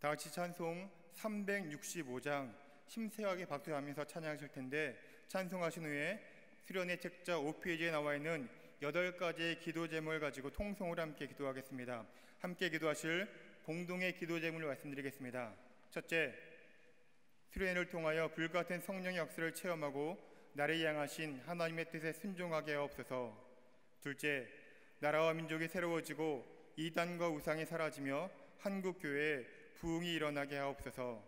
다 같이 찬송 365장 심세하게 박수하면서 찬양하실 텐데, 찬송하신 후에 수련의 책자 5페이지에 나와 있는 8가지의 기도 제목을 가지고 통성으로 함께 기도하겠습니다. 함께 기도하실 공동의 기도 제목을 말씀드리겠습니다. 첫째, 수련회를 통하여 불같은 성령의 역사를 체험하고 나를 향하신 하나님의 뜻에 순종하게 하옵소서. 둘째, 나라와 민족이 새로워지고 이단과 우상이 사라지며 한국교회에 부흥이 일어나게 하옵소서.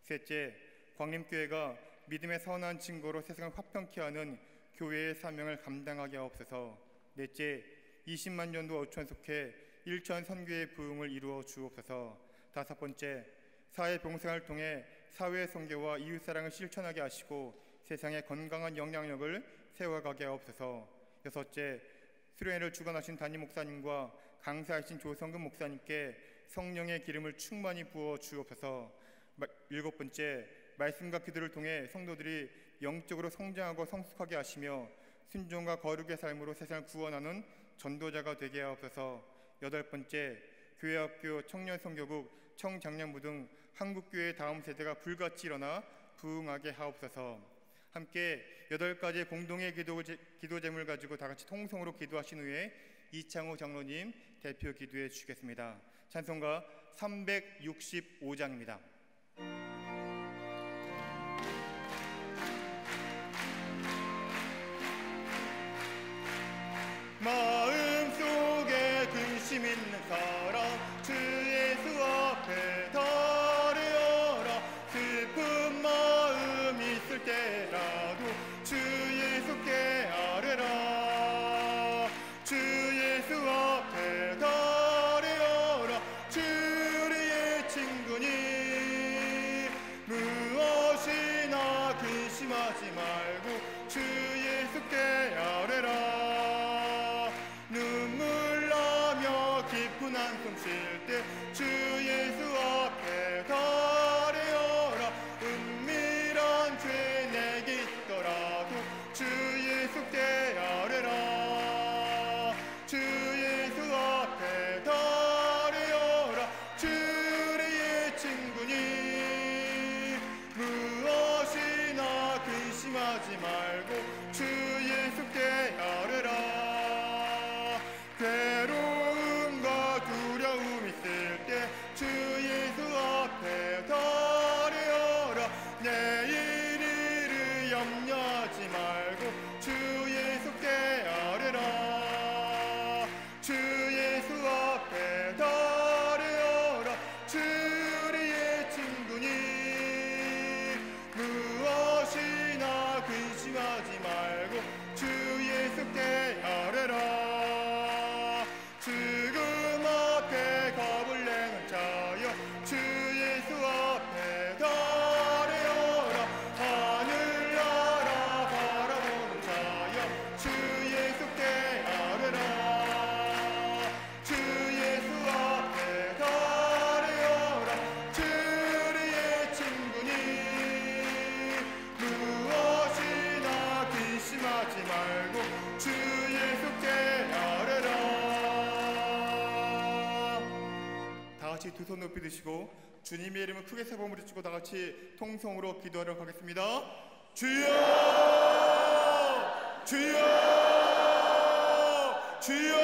셋째, 광림교회가 믿음의 선한 증거로 세상을 화평케 하는 교회의 사명을 감당하게 하옵소서. 넷째, 20만 년도 어촌 속해 1천 선교의 부흥을 이루어 주옵소서. 다섯 번째, 사회 봉사를 통해 사회 선교와 이웃사랑을 실천하게 하시고 세상에 건강한 영향력을 세워가게 하옵소서. 여섯째, 수련회를 주관하신 담임 목사님과 강사이신 조성근 목사님께 성령의 기름을 충만히 부어 주옵소서. 일곱 번째, 말씀과 기도를 통해 성도들이 영적으로 성장하고 성숙하게 하시며 순종과 거룩의 삶으로 세상을 구원하는 전도자가 되게 하옵소서. 여덟 번째, 교회학교, 청년선교국, 청장년부 등 한국교회의 다음 세대가 불같이 일어나 부흥하게 하옵소서. 함께 8가지의 공동의 기도 제목을 가지고 다 같이 통성으로 기도하신 후에 이창호 장로님 대표 기도해 주시겠습니다. 찬송가 365장입니다. 마음속에 근심 있는 사람 주 예수 앞에 달려라. 슬픈 마음 있을 때라도 주 예수께 아뢰라. 주 예수 앞에 달려라. 주의 친구니 무엇이나 근심하지 말고 주 예수께 아뢰라. 눈물 나며 깊은 한숨 쉴 때 주 예수 앞에 달려라. 은밀한 죄 내게 있더라도 주 예수께 아뢰라. 주 예수 앞에 달려라. 주의 친구니 무엇이나 근심하지 말고 주 예수께 아뢰라. 괴로움과 두려움 있을 때 주 예수 앞에 달려라. 내일 일을 염려하지 말고 주 예수께 아뢰라. 주 예수 앞에 달려라. 주의 친구니 무엇이나 근심하지 말고 주 예수께 아뢰라. 죽음 앞에 겁을 내는 자여 주 예수 앞에 달려라. 하늘 나라 바라보는 자여 주 예수께 아뢰라. 주 예수 앞에 달려라. 주의 친구니 무엇이나 근심하지 말고 주 예수께 아뢰라. 다 같이 두 손 높이 드시고 주님의 이름을 크게 세 번 부르시고 다 같이 통성으로 기도하도록 하겠습니다. 주여! 주여! 주여!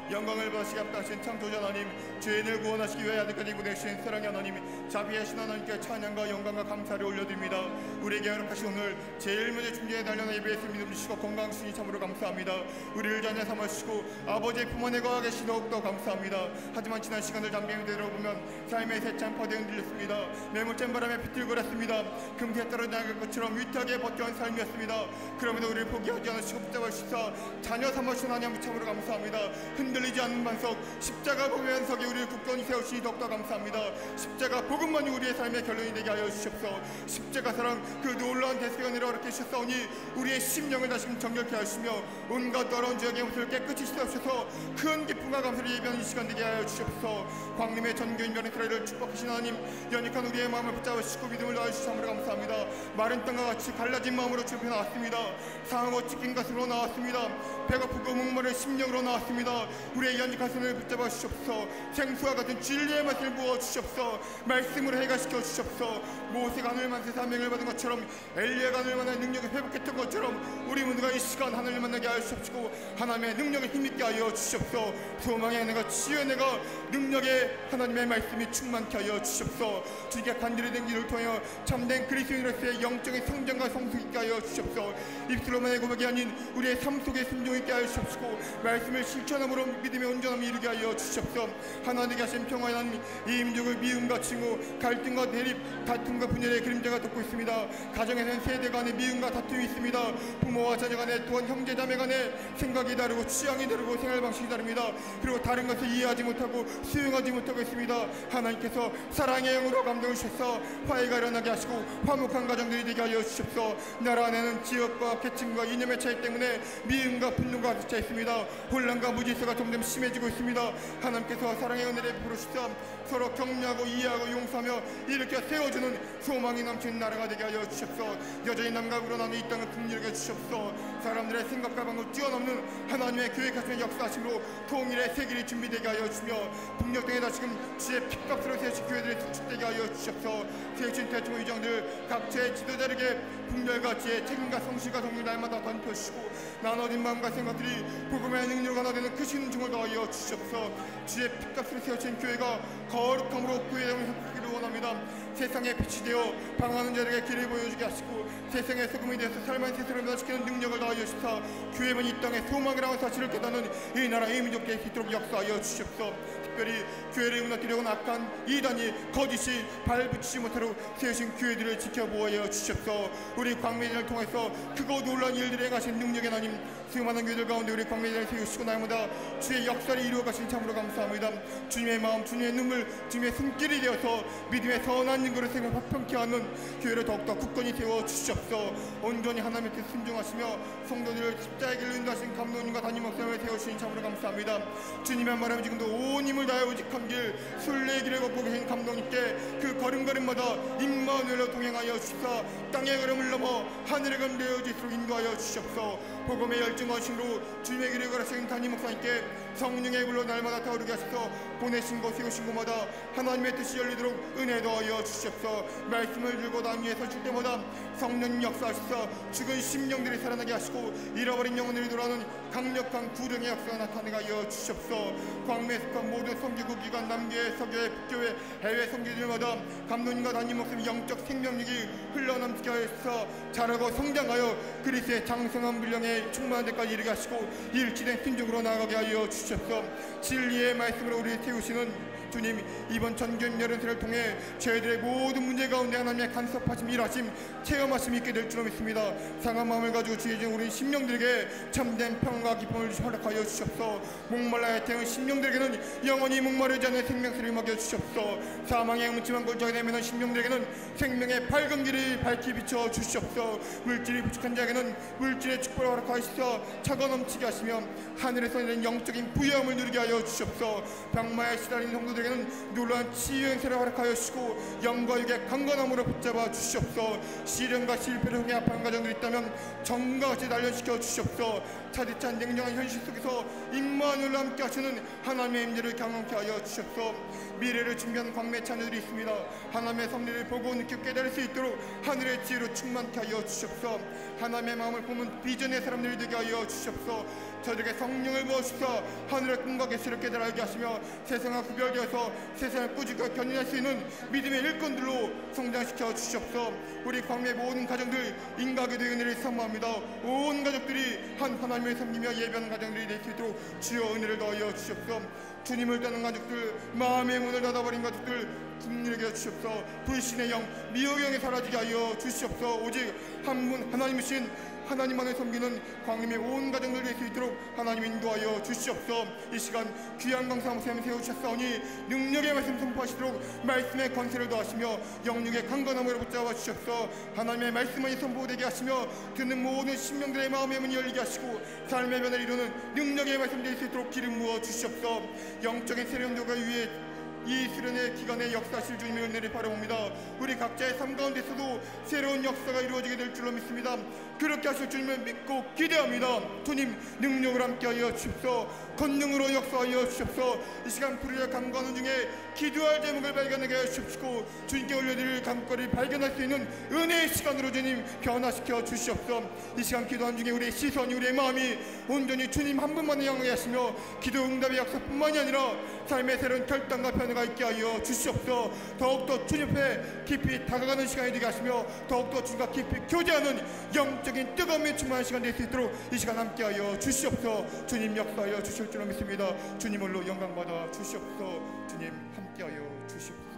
영광을 받으시기 합당하신 창조자 하나님, 죄인을 구원하시기 위해 아들까지 보내주신 사랑의 하나님, 자비하신 하나님께 찬양과 영광과 감사를 올려드립니다. 우리에게 허락하신 오늘 제일 먼저 중재에 달려나 예배에서 믿음 주시고 건강 주시니 참으로 감사합니다. 우리를 자녀 삼으시고 아버지의 품 안에 거하 계시 더욱더 감사합니다. 하지만 지난 시간을 잠잠히 되돌아보면 삶의 세찬 파도에 흔들렸습니다. 매몰찬 바람에 비틀거렸습니다. 금세 떨어져나갈 것처럼 위태하게 버텨온 삶이었습니다. 그럼에도 우리를 포기하지 않으시고 붙잡아주시사 자녀 삼으신 하나님 참으로 감사합니다. 흔들리지 않는 반석 십자가 복음의 반석에 우리를 굳건히 세우시니 더욱더 감사합니다. 십자가 복음만이 우리의 삶의 결론이 되게 하여 주시옵소서. 십자가 사랑 그 놀라운 대속의 은혜로 이렇게 주셨사오니 우리의 심령을 다시금 정결케 하시며 온갖 더러운 죄악의 모습을 깨끗이 씻어주셔서 큰 기쁨과 감사를 예비하는 이 시간 되게 하여 주시옵소서. 광림의 전교인 변이스라엘을 축복하신 하나님, 연약한 우리의 마음을 붙잡으시고 믿음을 더하여 주시므로 감사합니다. 마른 땅과 같이 갈라진 마음으로 주변에 나왔습니다. 상하고 찢긴 가슴으로 나왔습니다. 배고프고 목마른 심령으로 나왔습니다. 우리의 연약한 손을 붙잡아 주시옵소서. 생수와 같은 진리의 맛을 부어 주시옵소서. 말씀으로 해결시켜 주시옵소서. 모세가 하늘 만세 사명을 받은 것처럼 엘리야가 하늘 만난 능력을 회복했던 것처럼 우리 모두가 이 시간 하늘을 만나게 하여 주시옵시고 하나님의 능력을 힘있게 하여 주시옵소서. 소망의 은혜가 치유의 은혜가 능력의 하나님의 말씀이 충만케 하여 주시옵소서. 주님께 간절히 된 길을 통하여 참된 그리스도인으로서의 영적인 성장과 성숙 있게 하여 주시옵소서. 입술로만의 고백이 아닌 우리의 삶 속에 순종 있게 하여 주시옵시고 말씀을 실천함으로 믿음의 온전함을 이루게 하여 주시옵소서. 하나님께 하신 평화의 하나님, 이 민족을 미움과 칭호, 갈등과 대립, 다툼과 분열의 그림자가 덮고 있습니다. 가정에서는 세대 간의 미움과 다툼이 있습니다. 부모와 자녀 간에, 또한 형제 자매 간에 생각이 다르고 취향이 다르고 생활 방식이 다릅니다. 그리고 다른 것을 이해하지 못하고 수용하지 못하고 있습니다. 하나님께서 사랑의 영으로 감동을 주셔서 화해가 일어나게 하시고 화목한 가정들이 되게 하여 주시옵소서. 나라 안에는 지역과 계층과 이념의 차이 때문에 미움과 분노가 갇혀 있습니다. 혼란과 무질서가 점점 심해지고 있습니다. 하나님께서 사랑의 은혜를 베풀으시사 서로 격려하고 이해하고 용서하며 일으켜 세워주는 소망이 넘치는 나라가 되게 하여 주시옵소서. 여전히 남과 북으로 나누는 이 땅을 풍요하게 주시옵소서. 사람들의 생각과 방법을 뛰어넘는 하나님의 계획하시는 역사하심으로 통일의 세길이 준비되게 하여 주시며 북녘 땅에 다시금 주의 핏값으로 세우신 교회들이 축축되게 하여 주시옵소서. 세우신 대통령 의장들 각처의 지도자에게 분별과 지혜, 책임과 성실과 정리 날마다 던져주시고 나눠진 마음과 생각들이 복음의 능력으로 하나 되는 크신 중을 더하여 주시옵소서. 주의 핏값으로 세우신 교회가 거룩함으로 교회의 형식기를 원합니다. 세상에 빛이 되어 방황하는 자들에게 길을 보여주게 하시고 세상의 소금이 되어서 삶의 세상을 변화시키는 능력을 더하여 주시사 교회만 이 땅에 소망이라는 사실을 깨닫는 이 나라 이 민족에 있도록 역사하여 주시옵소서. 특별히 교회를 무너뜨리려고 악한 이단이 거짓이 발붙이지 못하도록 세우신 교회들을 지켜보아여 주시옵소서. 우리 광명을 통해서 크고 놀라운 일들을 행하신 능력의 하나님, 수많은 교회들 가운데 우리 광명을 세우시고 날마다 주의 역사를 이루어 가신 참으로 감사합니다. 주님의 마음, 주님의 눈물, 주님의 손길이 되어서 믿음의 선한 증거를 생각 화평케 하는 교회를 더욱더 굳건히 세워 주시옵소서. 온전히 하나님께 순종하시며 성도들을 십자가의 길로 인도하신 감독님과 담임 목사님을 세우시니 참으로 감사합니다. 주님의 말하면 지금도 온 힘을 다해 오직한 길 순례의 길을 걷고 계신 감독님께 그 걸음걸음마다 임마누엘로 동행하여 주시사 땅의 걸음을 넘어 하늘의 걸음 되어질수록 인도하여 주시옵소서. 복음의 열정하심으로 주님의 길을 걸으신 담임 목사님께 성령의 불로 날마다 타오르게 하셔서 보내신 곳 세우신 곳마다 하나님의 뜻이 열리도록 은혜 더하여 주시옵소서. 말씀을 들고 남 위에 서실 때마다 성령 역사하셔서 죽은 심령들이 살아나게 하시고 잃어버린 영혼들이 돌아오는 강력한 구령의 역사가 나타나게 하여 주시옵소서. 광명에 속한 모든 성교국 기관, 남교회, 서교회, 북교회, 해외 성교들마다 감독님과 담임 목사님 영적 생명력이 흘러넘치게 하여서 자라고 성장하여 그리스도의 장성한 분량에 충만한 데까지 이르게 하시고 일치된 순종으로 나아가게 하여 주시옵소서. 진리의 말씀으로 우리를 세우시는 주님, 이번 전교임 여름새를 통해 저희들의 모든 문제 가운데 하나님의 간섭하심, 일하심, 체험하심이 있게 될 줄로 믿습니다. 상한 마음을 가지고 지혜진 우리 심령들에게 참된 평안과 기쁨을 허락하여 주시옵소서. 목말라에 태운 심령들에게는 영원히 목마르지 않는 생명수를 먹여주시옵소서. 사망의 음침한 골짜기 내면은 심령들에게는 생명의 밝은 길을 밝히 비춰 주시옵소서. 물질이 부족한 자에게는 물질의 축복을 허락하시사 차가 넘치게 하시며 하늘에서 내린 영적인 부여함을 누리게 하여 주시옵소서. 병마에 시달린 성도들에게는 놀라운 치유 행세를 허락하여 주시고 영과 육의 강건함으로 붙잡아 주시옵소서. 시련과 실패를 통해 아파하는 가정들이 있다면 정과 같이 단련시켜 주시옵소서. 차디찬 냉정한 현실 속에서 임마누엘과 함께 하시는 하나님의 임재를 경험케 하여 주시옵소서. 미래를 준비하는 광명의 자녀들이 있습니다. 하나님의 섭리를 보고 느끼고 깨달을 수 있도록 하늘의 지혜로 충만케 하여 주시옵소서. 하나님의 마음을 품은 비전의 사람들이 되게 하여 주시옵소서. 저들에게 성령을 부어주셔서 하늘의 꿈과 계시를 깨달아 알게 하시며 세상과 구별되어서 세상을 꾸짖고 견인할 수 있는 믿음의 일꾼들로 성장시켜 주시옵소서. 우리 광명의 모든 가정들 인가교도의 은혜를 선포합니다. 온 가족들이 한 하나님을 섬기며 예배하는 가정들이 될 수 있도록 주여 은혜를 더하여 주시옵소서. 주님을 떠난 가족들, 마음의 문을 닫아버린 가족들 국민에게 주시옵소서. 불신의 영, 미혹의 영이 사라지게 하여 주시옵소서. 오직 한 분 하나님이신 하나님만을 섬기는 광림의 온 가정들 될 수 있도록 하나님 인도하여 주시옵소서. 이 시간 귀한 강사 목사님 세우셨사오니 능력의 말씀 선포하시도록 말씀의 권세를 더하시며 영육의 강건함으로 붙잡아 주시옵소서. 하나님의 말씀만이 선포되게 하시며 듣는 모든 신명들의 마음의 문이 열리게 하시고 삶의 변화를 이루는 능력의 말씀 될 수 있도록 기름 부어 주시옵소서. 영적인 세련도가 위에 이 수련의 기간에 역사하실 주님의 은혜를 바라봅니다. 우리 각자의 삶 가운데서도 새로운 역사가 이루어지게 될 줄로 믿습니다. 그렇게 하실 주님을 믿고 기대합니다. 주님 능력을 함께하여 주십시오. 권능으로 역사하여 주시옵소서. 이 시간 불의를 강구하는 중에 기도할 제목을 발견하게 하시옵시고 주님께 올려드릴 감거리를 발견할 수 있는 은혜의 시간으로 주님 변화시켜 주시옵소서. 이 시간 기도하는 중에 우리의 시선이 우리의 마음이 온전히 주님 한 분만을 향하게 하시며 기도 응답의 약속뿐만이 아니라 삶의 새로운 결단과 변화가 있게 하여 주시옵소서. 더욱더 주님 앞에 깊이 다가가는 시간이 되게 하시며 더욱더 주님과 깊이 교제하는 영적인 뜨거움에 충만한 시간 될 수 있도록 이 시간 함께하여 주시옵소서. 주님 역사하여 주실 줄로 믿습니다. 주님 홀로 영광받아 주시옵소서. 주님 함께하여 주시옵소서.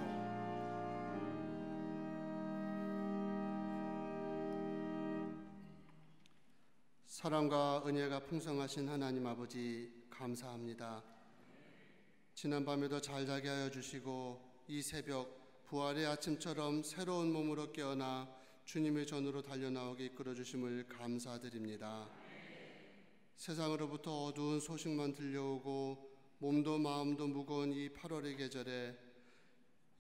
사랑과 은혜가 풍성하신 하나님 아버지 감사합니다. 지난밤에도 잘 자게 하여 주시고 이 새벽 부활의 아침처럼 새로운 몸으로 깨어나 주님의 전으로 달려나오게 이끌어 주심을 감사드립니다. 세상으로부터 어두운 소식만 들려오고 몸도 마음도 무거운 이 8월의 계절에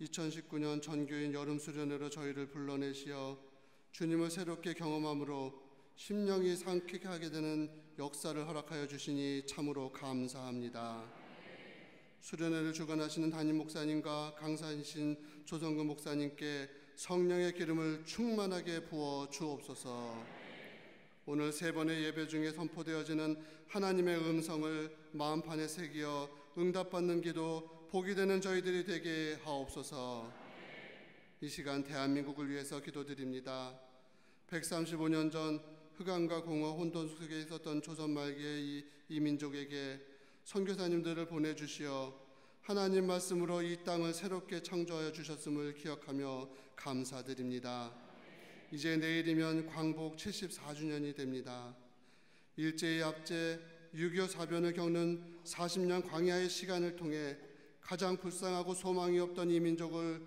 2019년 전교인 여름수련회로 저희를 불러내시어 주님을 새롭게 경험함으로 심령이 상쾌하게 되는 역사를 허락하여 주시니 참으로 감사합니다. 수련회를 주관하시는 담임 목사님과 강사이신 조성근 목사님께 성령의 기름을 충만하게 부어 주옵소서. 오늘 세 번의 예배 중에 선포되어지는 하나님의 음성을 마음판에 새기어 응답받는 기도 복이 되는 저희들이 되게 하옵소서. 이 시간 대한민국을 위해서 기도드립니다. 135년 전 흑암과 공허 혼돈 속에 있었던 조선 말기의 이 민족에게 선교사님들을 보내주시어 하나님 말씀으로 이 땅을 새롭게 창조하여 주셨음을 기억하며 감사드립니다. 이제 내일이면 광복 74주년이 됩니다. 일제의 압제, 6.25 사변을 겪는 40년 광야의 시간을 통해 가장 불쌍하고 소망이 없던 이 민족을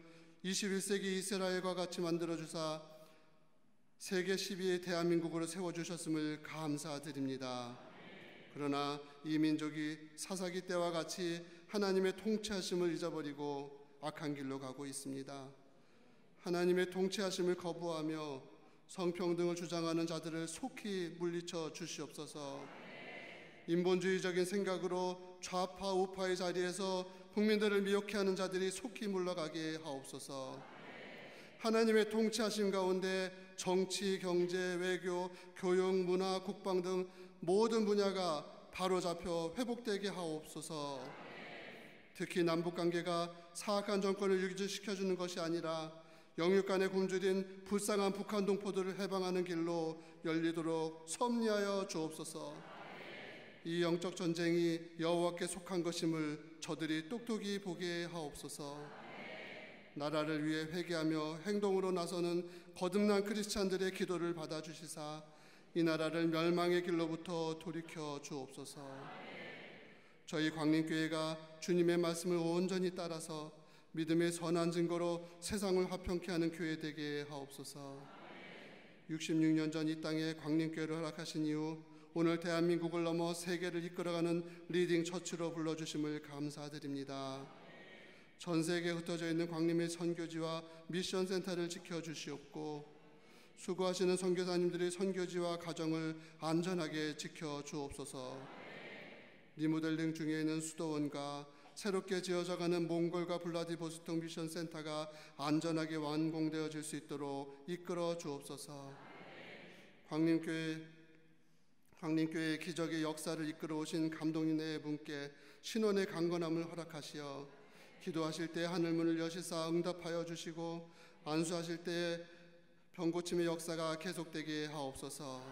21세기 이스라엘과 같이 만들어주사 세계 12의 대한민국으로 세워주셨음을 감사드립니다. 그러나 이 민족이 사사기 때와 같이 하나님의 통치하심을 잊어버리고 악한 길로 가고 있습니다. 하나님의 통치하심을 거부하며 성평등을 주장하는 자들을 속히 물리쳐 주시옵소서. 인본주의적인 생각으로 좌파 우파의 자리에서 국민들을 미혹해 하는 자들이 속히 물러가게 하옵소서. 하나님의 통치하심 가운데 정치, 경제, 외교, 교육, 문화, 국방 등 모든 분야가 바로잡혀 회복되게 하옵소서. 특히 남북관계가 사악한 정권을 유지시켜주는 것이 아니라 영육 간에 굶주린 불쌍한 북한 동포들을 해방하는 길로 열리도록 섭리하여 주옵소서. 이 영적 전쟁이 여호와께 속한 것임을 저들이 똑똑히 보게 하옵소서. 나라를 위해 회개하며 행동으로 나서는 거듭난 크리스찬들의 기도를 받아주시사 이 나라를 멸망의 길로부터 돌이켜 주옵소서. 저희 광림교회가 주님의 말씀을 온전히 따라서 믿음의 선한 증거로 세상을 화평케 하는 교회 되게 하옵소서. 66년 전 이 땅에 광림교회를 허락하신 이후 오늘 대한민국을 넘어 세계를 이끌어가는 리딩 처치로 불러주심을 감사드립니다. 전 세계에 흩어져 있는 광림의 선교지와 미션 센터를 지켜주시옵고 수고하시는 선교사님들의 선교지와 가정을 안전하게 지켜주옵소서. 리모델링 중에 있는 수도원과 새롭게 지어져가는 몽골과 블라디보스톡 미션 센터가 안전하게 완공되어질 수 있도록 이끌어 주옵소서. 광림교회의 기적의 역사를 이끌어 오신 감독님 네 분께 신원의 강건함을 허락하시어 기도하실 때 하늘문을 여시사 응답하여 주시고 안수하실 때 병고침의 역사가 계속되게 하옵소서.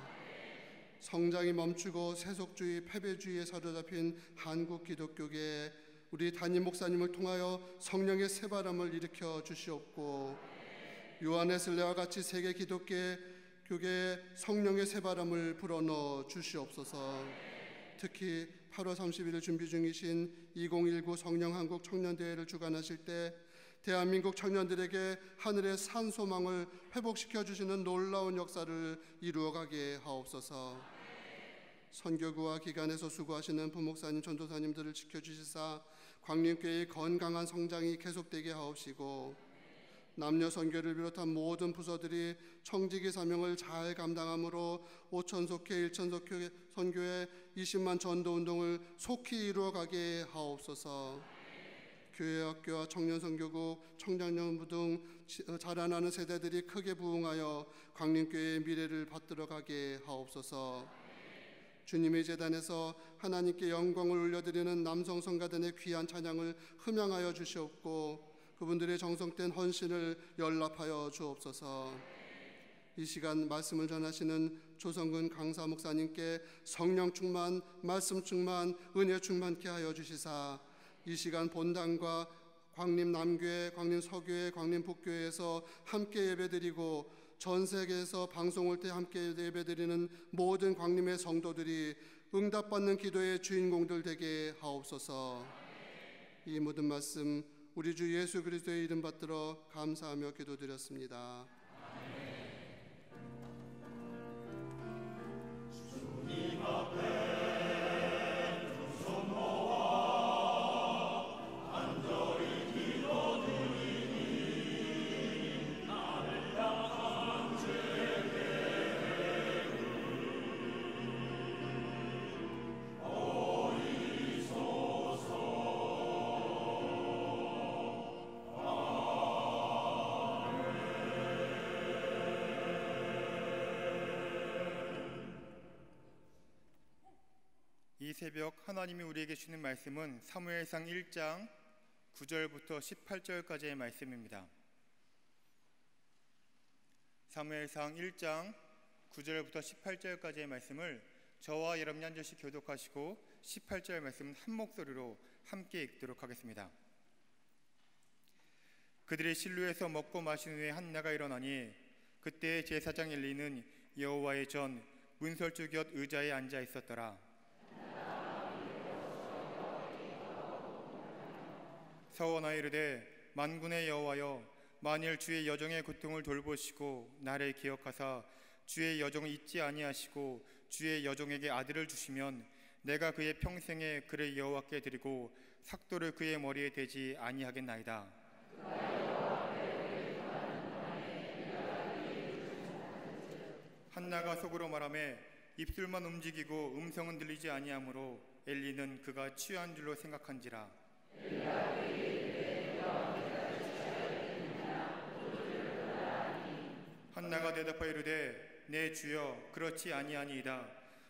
성장이 멈추고 세속주의, 패배주의에 사로잡힌 한국 기독교계에 우리 담임 목사님을 통하여 성령의 새바람을 일으켜 주시옵고 요한에슬레와 같이 세계 기독교계에 성령의 새바람을 불어넣어 주시옵소서. 특히 8월 31일 준비 중이신 2019 성령한국 청년대회를 주관하실 때 대한민국 청년들에게 하늘의 산 소망을 회복시켜 주시는 놀라운 역사를 이루어가게 하옵소서. 선교구와 기관에서 수고하시는 부목사님, 전도사님들을 지켜주시사 광림교회의 건강한 성장이 계속되게 하옵시고 남녀 선교를 비롯한 모든 부서들이 청지기 사명을 잘 감당함으로 5천 속회 1천 속회 선교회 20만 전도 운동을 속히 이루어가게 하옵소서. 교회 학교와 청년 선교국, 청장년부 등 자라나는 세대들이 크게 부흥하여 광림교회의 미래를 받들어가게 하옵소서. 주님의 제단에서 하나님께 영광을 올려드리는 남성 성가단의 귀한 찬양을 흠양하여 주시옵고 그분들의 정성된 헌신을 연락하여 주옵소서. 이 시간 말씀을 전하시는 조성근 강사 목사님께 성령 충만, 말씀 충만, 은혜 충만케 하여 주시사 이 시간 본당과 광림 남교회, 광림 서교회, 광림 북교회에서 함께 예배드리고 전 세계에서 방송 올 때 함께 예배드리는 모든 광림의 성도들이 응답받는 기도의 주인공들 되게 하옵소서. 이 모든 말씀 우리 주 예수 그리스도의 이름 받들어 감사하며 기도드렸습니다. 주님 앞에 이 새벽 하나님이 우리에게 주는 말씀은 사무엘상 1장 9절부터 18절까지의 말씀입니다. 사무엘상 1장 9절부터 18절까지의 말씀을 저와 여러분이 한 절씩 교독하시고 18절 말씀은 한 목소리로 함께 읽도록 하겠습니다. 그들이 실로에서 먹고 마신 후에 한나가 일어나니 그때 제사장 엘리는 여호와의 전 문설주 곁 의자에 앉아 있었더라. 서원하여 이르되 만군의 여호와여 만일 주의 여종의 고통을 돌보시고 나를 기억하사 주의 여종을 잊지 아니하시고 주의 여종에게 아들을 주시면 내가 그의 평생에 그를 여호와께 드리고 삭도를 그의 머리에 대지 아니하겠나이다. 한나가 속으로 말하며 입술만 움직이고 음성은 들리지 아니하므로 엘리는 그가 취한 줄로 생각한지라. 한나가 대답하여 이르되 내 주여 그렇지 아니하니이다.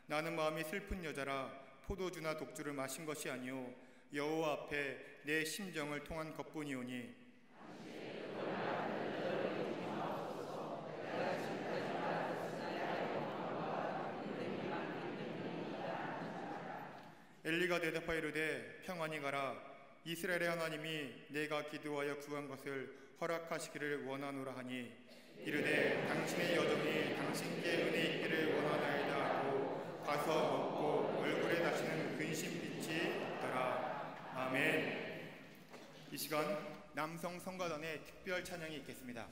나는 마음이 슬픈 여자라 포도주나 독주를 마신 것이 아니오 여호와 앞에 내 심정을 통한 것뿐이오니 엘리가 대답하여 이르되 평안히 가라. 이스라엘의 하나님이 내가 기도하여 구한 것을 허락하시기를 원하노라 하니 이르되 당신의 여종이 당신께 은혜 있기를 원하나이다 하고 가서 먹고 얼굴에 다시는 근심빛이 없더라. 아멘. 이 시간 남성 성가단의 특별 찬양이 있겠습니다.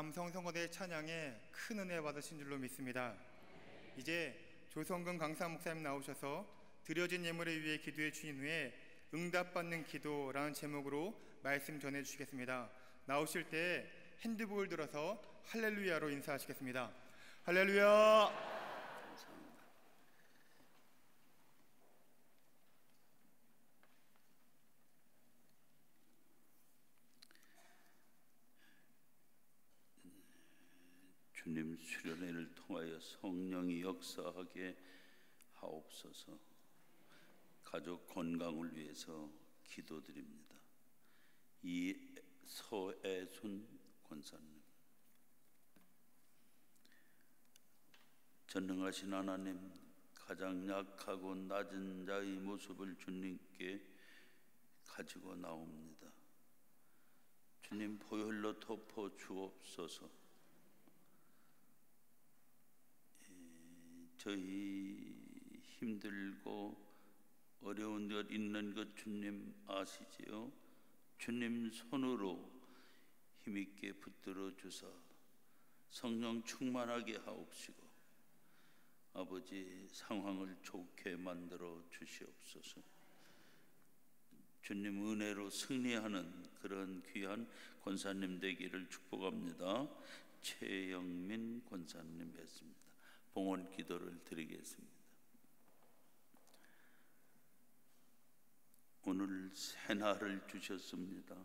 남성성거대 찬양에 큰 은혜 받으신 줄로 믿습니다. 이제 조성근 강사 목사님 나오셔서 드려진 예물을 위해 기도해 주신 후에 응답받는 기도라는 제목으로 말씀 전해 주시겠습니다. 나오실 때 핸드복을 들어서 할렐루야로 인사하시겠습니다. 할렐루야. 주님 수련회를 통하여 성령이 역사하게 하옵소서. 가족 건강을 위해서 기도드립니다. 서애순 권사님. 전능하신 하나님, 가장 약하고 낮은 자의 모습을 주님께 가지고 나옵니다. 주님 보혈로 덮어 주옵소서. 저희 힘들고 어려운 것 있는 것 주님 아시지요? 주님 손으로 힘있게 붙들어 주사 성령 충만하게 하옵시고 아버지 상황을 좋게 만들어 주시옵소서. 주님 은혜로 승리하는 그런 귀한 권사님 되기를 축복합니다. 최영민 권사님 뵙습니다. 봉헌 기도를 드리겠습니다. 오늘 새날을 주셨습니다.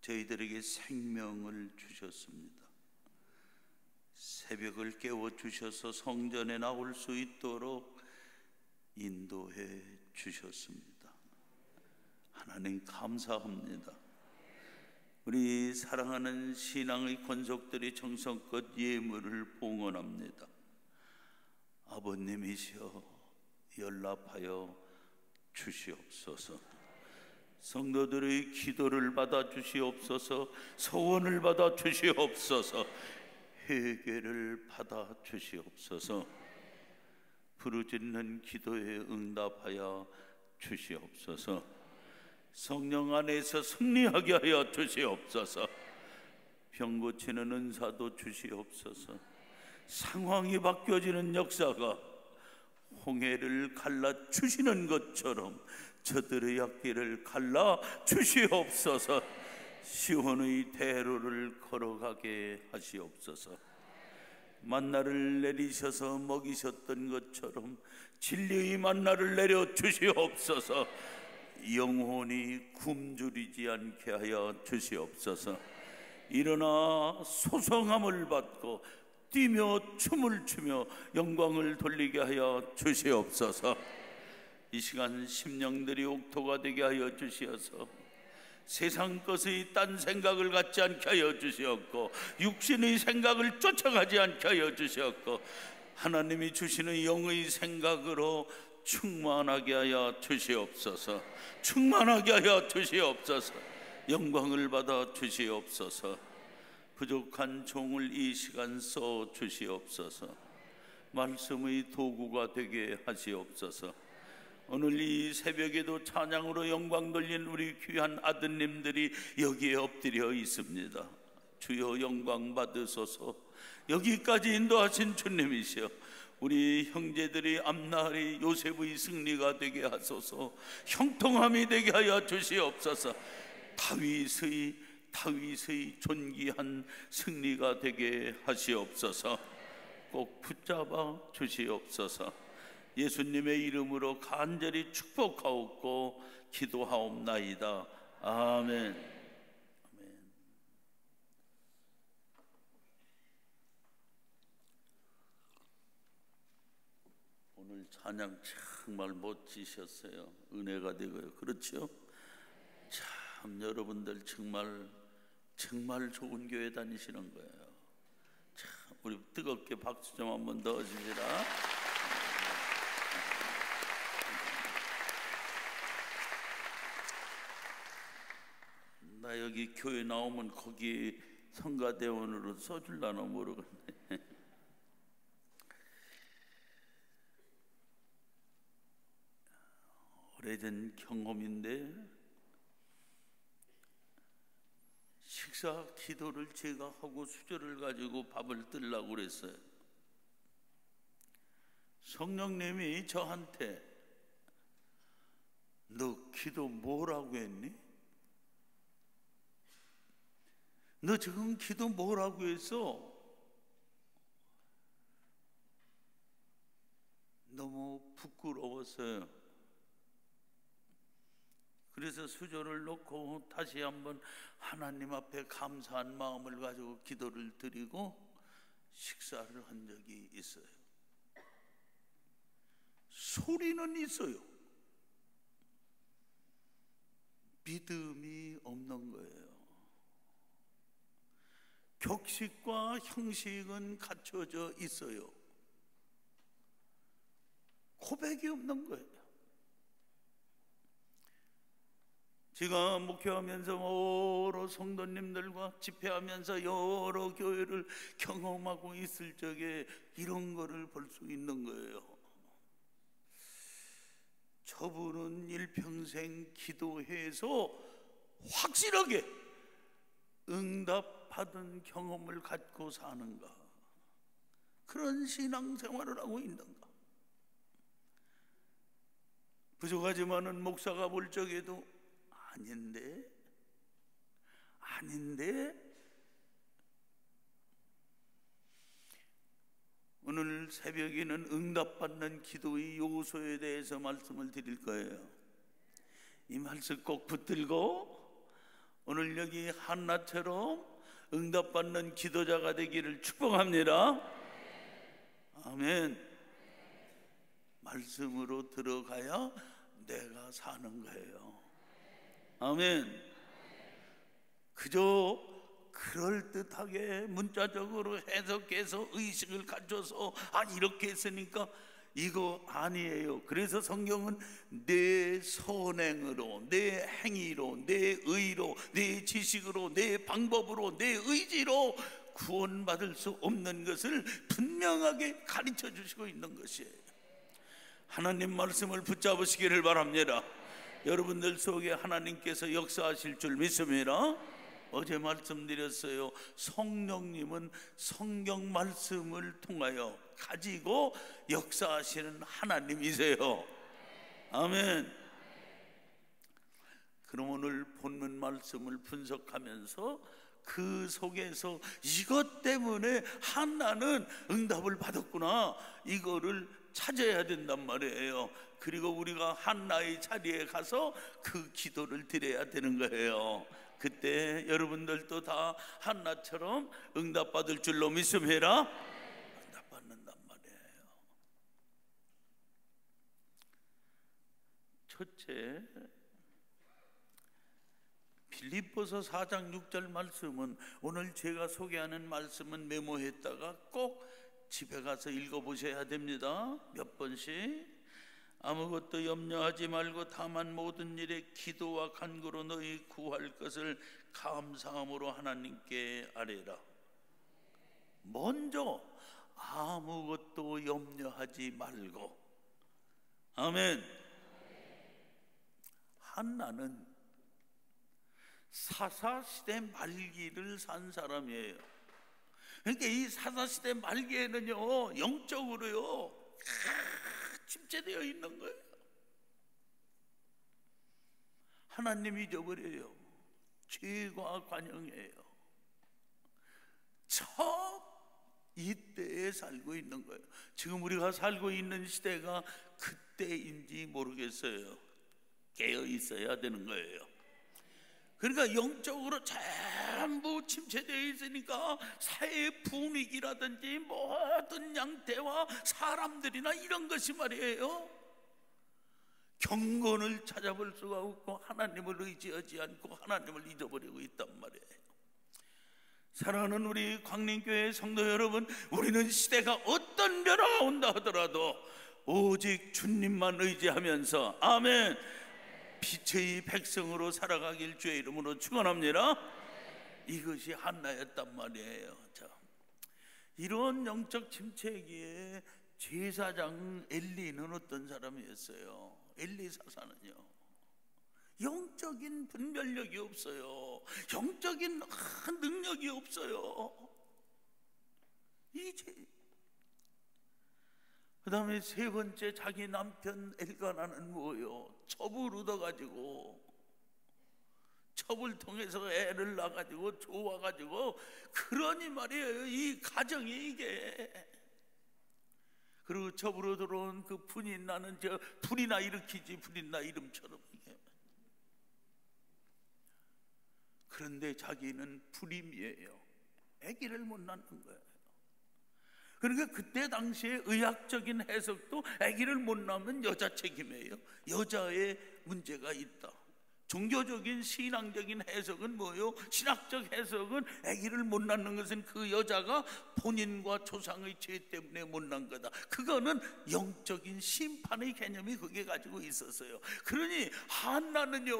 저희들에게 생명을 주셨습니다. 새벽을 깨워주셔서 성전에 나올 수 있도록 인도해 주셨습니다. 하나님 감사합니다. 우리 사랑하는 신앙의 권속들이 정성껏 예물을 봉헌합니다. 아버님이시여 연락하여 주시옵소서. 성도들의 기도를 받아 주시옵소서. 소원을 받아 주시옵소서. 회개를 받아 주시옵소서. 부르짖는 기도에 응답하여 주시옵소서. 성령 안에서 승리하게 하여 주시옵소서. 병 고치는 은사도 주시옵소서. 상황이 바뀌어지는 역사가 홍해를 갈라 주시는 것처럼 저들의 앞길을 갈라 주시옵소서. 시온의 대로를 걸어가게 하시옵소서. 만나를 내리셔서 먹이셨던 것처럼 진리의 만나를 내려 주시옵소서. 영혼이 굶주리지 않게 하여 주시옵소서. 일어나 소성함을 받고 뛰며 춤을 추며 영광을 돌리게 하여 주시옵소서. 이 시간 심령들이 옥토가 되게 하여 주시어서 세상 것의 딴 생각을 갖지 않게 하여 주시옵고 육신의 생각을 쫓아가지 않게 하여 주시옵고 하나님이 주시는 영의 생각으로 충만하게 하여 주시옵소서. 충만하게 하여 주시옵소서. 영광을 받아 주시옵소서. 부족한 종을 이 시간 써 주시옵소서. 말씀의 도구가 되게 하시옵소서. 오늘 이 새벽에도 찬양으로 영광 돌린 우리 귀한 아드님들이 여기에 엎드려 있습니다. 주여 영광 받으소서. 여기까지 인도하신 주님이시여 우리 형제들이 앞날이 요셉의 승리가 되게 하소서. 형통함이 되게 하여 주시옵소서. 다윗의 존귀한 승리가 되게 하시옵소서. 꼭 붙잡아 주시옵소서. 예수님의 이름으로 간절히 축복하옵고 기도하옵나이다. 아멘. 오늘 찬양 정말 멋지셨어요. 은혜가 되고요. 그렇죠? 참 여러분들 정말 좋은 교회 다니시는 거예요. 참 우리 뜨겁게 박수 좀 한번 넣어주시라. 나 여기 교회 나오면 거기 성가대원으로 써줄라나 모르겠네. 오래전 경험인데 식사 기도를 제가 하고 수저를 가지고 밥을 뜨려고 그랬어요. 성령님이 저한테 너 기도 뭐라고 했니? 너 지금 기도 뭐라고 했어? 너무 부끄러웠어요. 그래서 수저를 놓고 다시 한번 하나님 앞에 감사한 마음을 가지고 기도를 드리고 식사를 한 적이 있어요. 소리는 있어요. 믿음이 없는 거예요. 격식과 형식은 갖춰져 있어요. 고백이 없는 거예요. 제가 목회하면서 여러 성도님들과 집회하면서 여러 교회를 경험하고 있을 적에 이런 거를 볼 수 있는 거예요. 저분은 일평생 기도해서 확실하게 응답받은 경험을 갖고 사는가? 그런 신앙생활을 하고 있는가? 부족하지만은 목사가 볼 적에도 아닌데 오늘 새벽에는 응답받는 기도의 요소에 대해서 말씀을 드릴 거예요. 이 말씀 꼭 붙들고 오늘 여기 한나처럼 응답받는 기도자가 되기를 축복합니다. 아멘. 말씀으로 들어가야 내가 사는 거예요. 아멘. 그저 그럴듯하게 문자적으로 해석해서 의식을 가져서 이렇게 했으니까 이거 아니에요. 그래서 성경은 내 선행으로, 내 행위로, 내 의로, 내 지식으로, 내 방법으로, 내 의지로 구원받을 수 없는 것을 분명하게 가르쳐 주시고 있는 것이에요. 하나님 말씀을 붙잡으시기를 바랍니다. 여러분들 속에 하나님께서 역사하실 줄 믿습니다. 어제 말씀드렸어요. 성령님은 성경 말씀을 통하여 가지고 역사하시는 하나님이세요. 아멘. 그럼 오늘 본문 말씀을 분석하면서 그 속에서 이것 때문에 한나는 응답을 받았구나, 이거를 찾아야 된단 말이에요. 그리고 우리가 한나의 자리에 가서 그 기도를 드려야 되는 거예요. 그때 여러분들도 다 한나처럼 응답받을 줄로 믿습니다. 응답받는단 말이에요. 첫째, 빌립보서 4장 6절 말씀은 오늘 제가 소개하는 말씀은 메모했다가 꼭 집에 가서 읽어보셔야 됩니다. 몇 번씩. 아무것도 염려하지 말고 다만 모든 일에 기도와 간구로 너희 구할 것을 감사함으로 하나님께 아뢰라. 먼저 아무것도 염려하지 말고. 아멘. 한나는 사사시대 말기를 산 사람이에요. 그러니까 이 사사시대 말기에는요, 영적으로요 침체되어 있는 거예요. 하나님 잊어버려요. 죄가 관영해요. 이때에 살고 있는 거예요. 지금 우리가 살고 있는 시대가 그때인지 모르겠어요. 깨어 있어야 되는 거예요. 그러니까 영적으로 전부 침체되어 있으니까 사회 분위기라든지 모든 양태와 사람들이나 이런 것이 말이에요, 경건을 찾아볼 수가 없고 하나님을 의지하지 않고 하나님을 잊어버리고 있단 말이에요. 사랑하는 우리 광림교회 성도 여러분, 우리는 시대가 어떤 변화가 온다 하더라도 오직 주님만 의지하면서 아멘, 빛의 백성으로 살아가길 주의 이름으로 축원합니다. 이것이 한나였단 말이에요. 자, 이런 영적 침체기에 제사장 엘리는 어떤 사람이었어요? 엘리 사사는요, 영적인 분별력이 없어요. 영적인 능력이 없어요. 이제 그 다음에 세 번째, 자기 남편 엘가나는 뭐예요? 첩을 얻어가지고, 첩을 통해서 애를 낳아가지고 좋아가지고, 그러니 말이에요. 이 가정이 이게. 그리고 첩으로 들어온 그 분이 나는 불이나 일으키지, 불이나 이름처럼 이게. 그런데 자기는 불임이에요. 아기를 못 낳는 거예요. 그러니까 그때 당시에 의학적인 해석도 아기를 못 낳으면 여자 책임이에요. 여자의 문제가 있다. 종교적인 신앙적인 해석은 뭐예요? 신학적 해석은 아기를 못 낳는 것은 그 여자가 본인과 조상의 죄 때문에 못 낳은 거다. 그거는 영적인 심판의 개념이 거기에 가지고 있었어요. 그러니 한나는요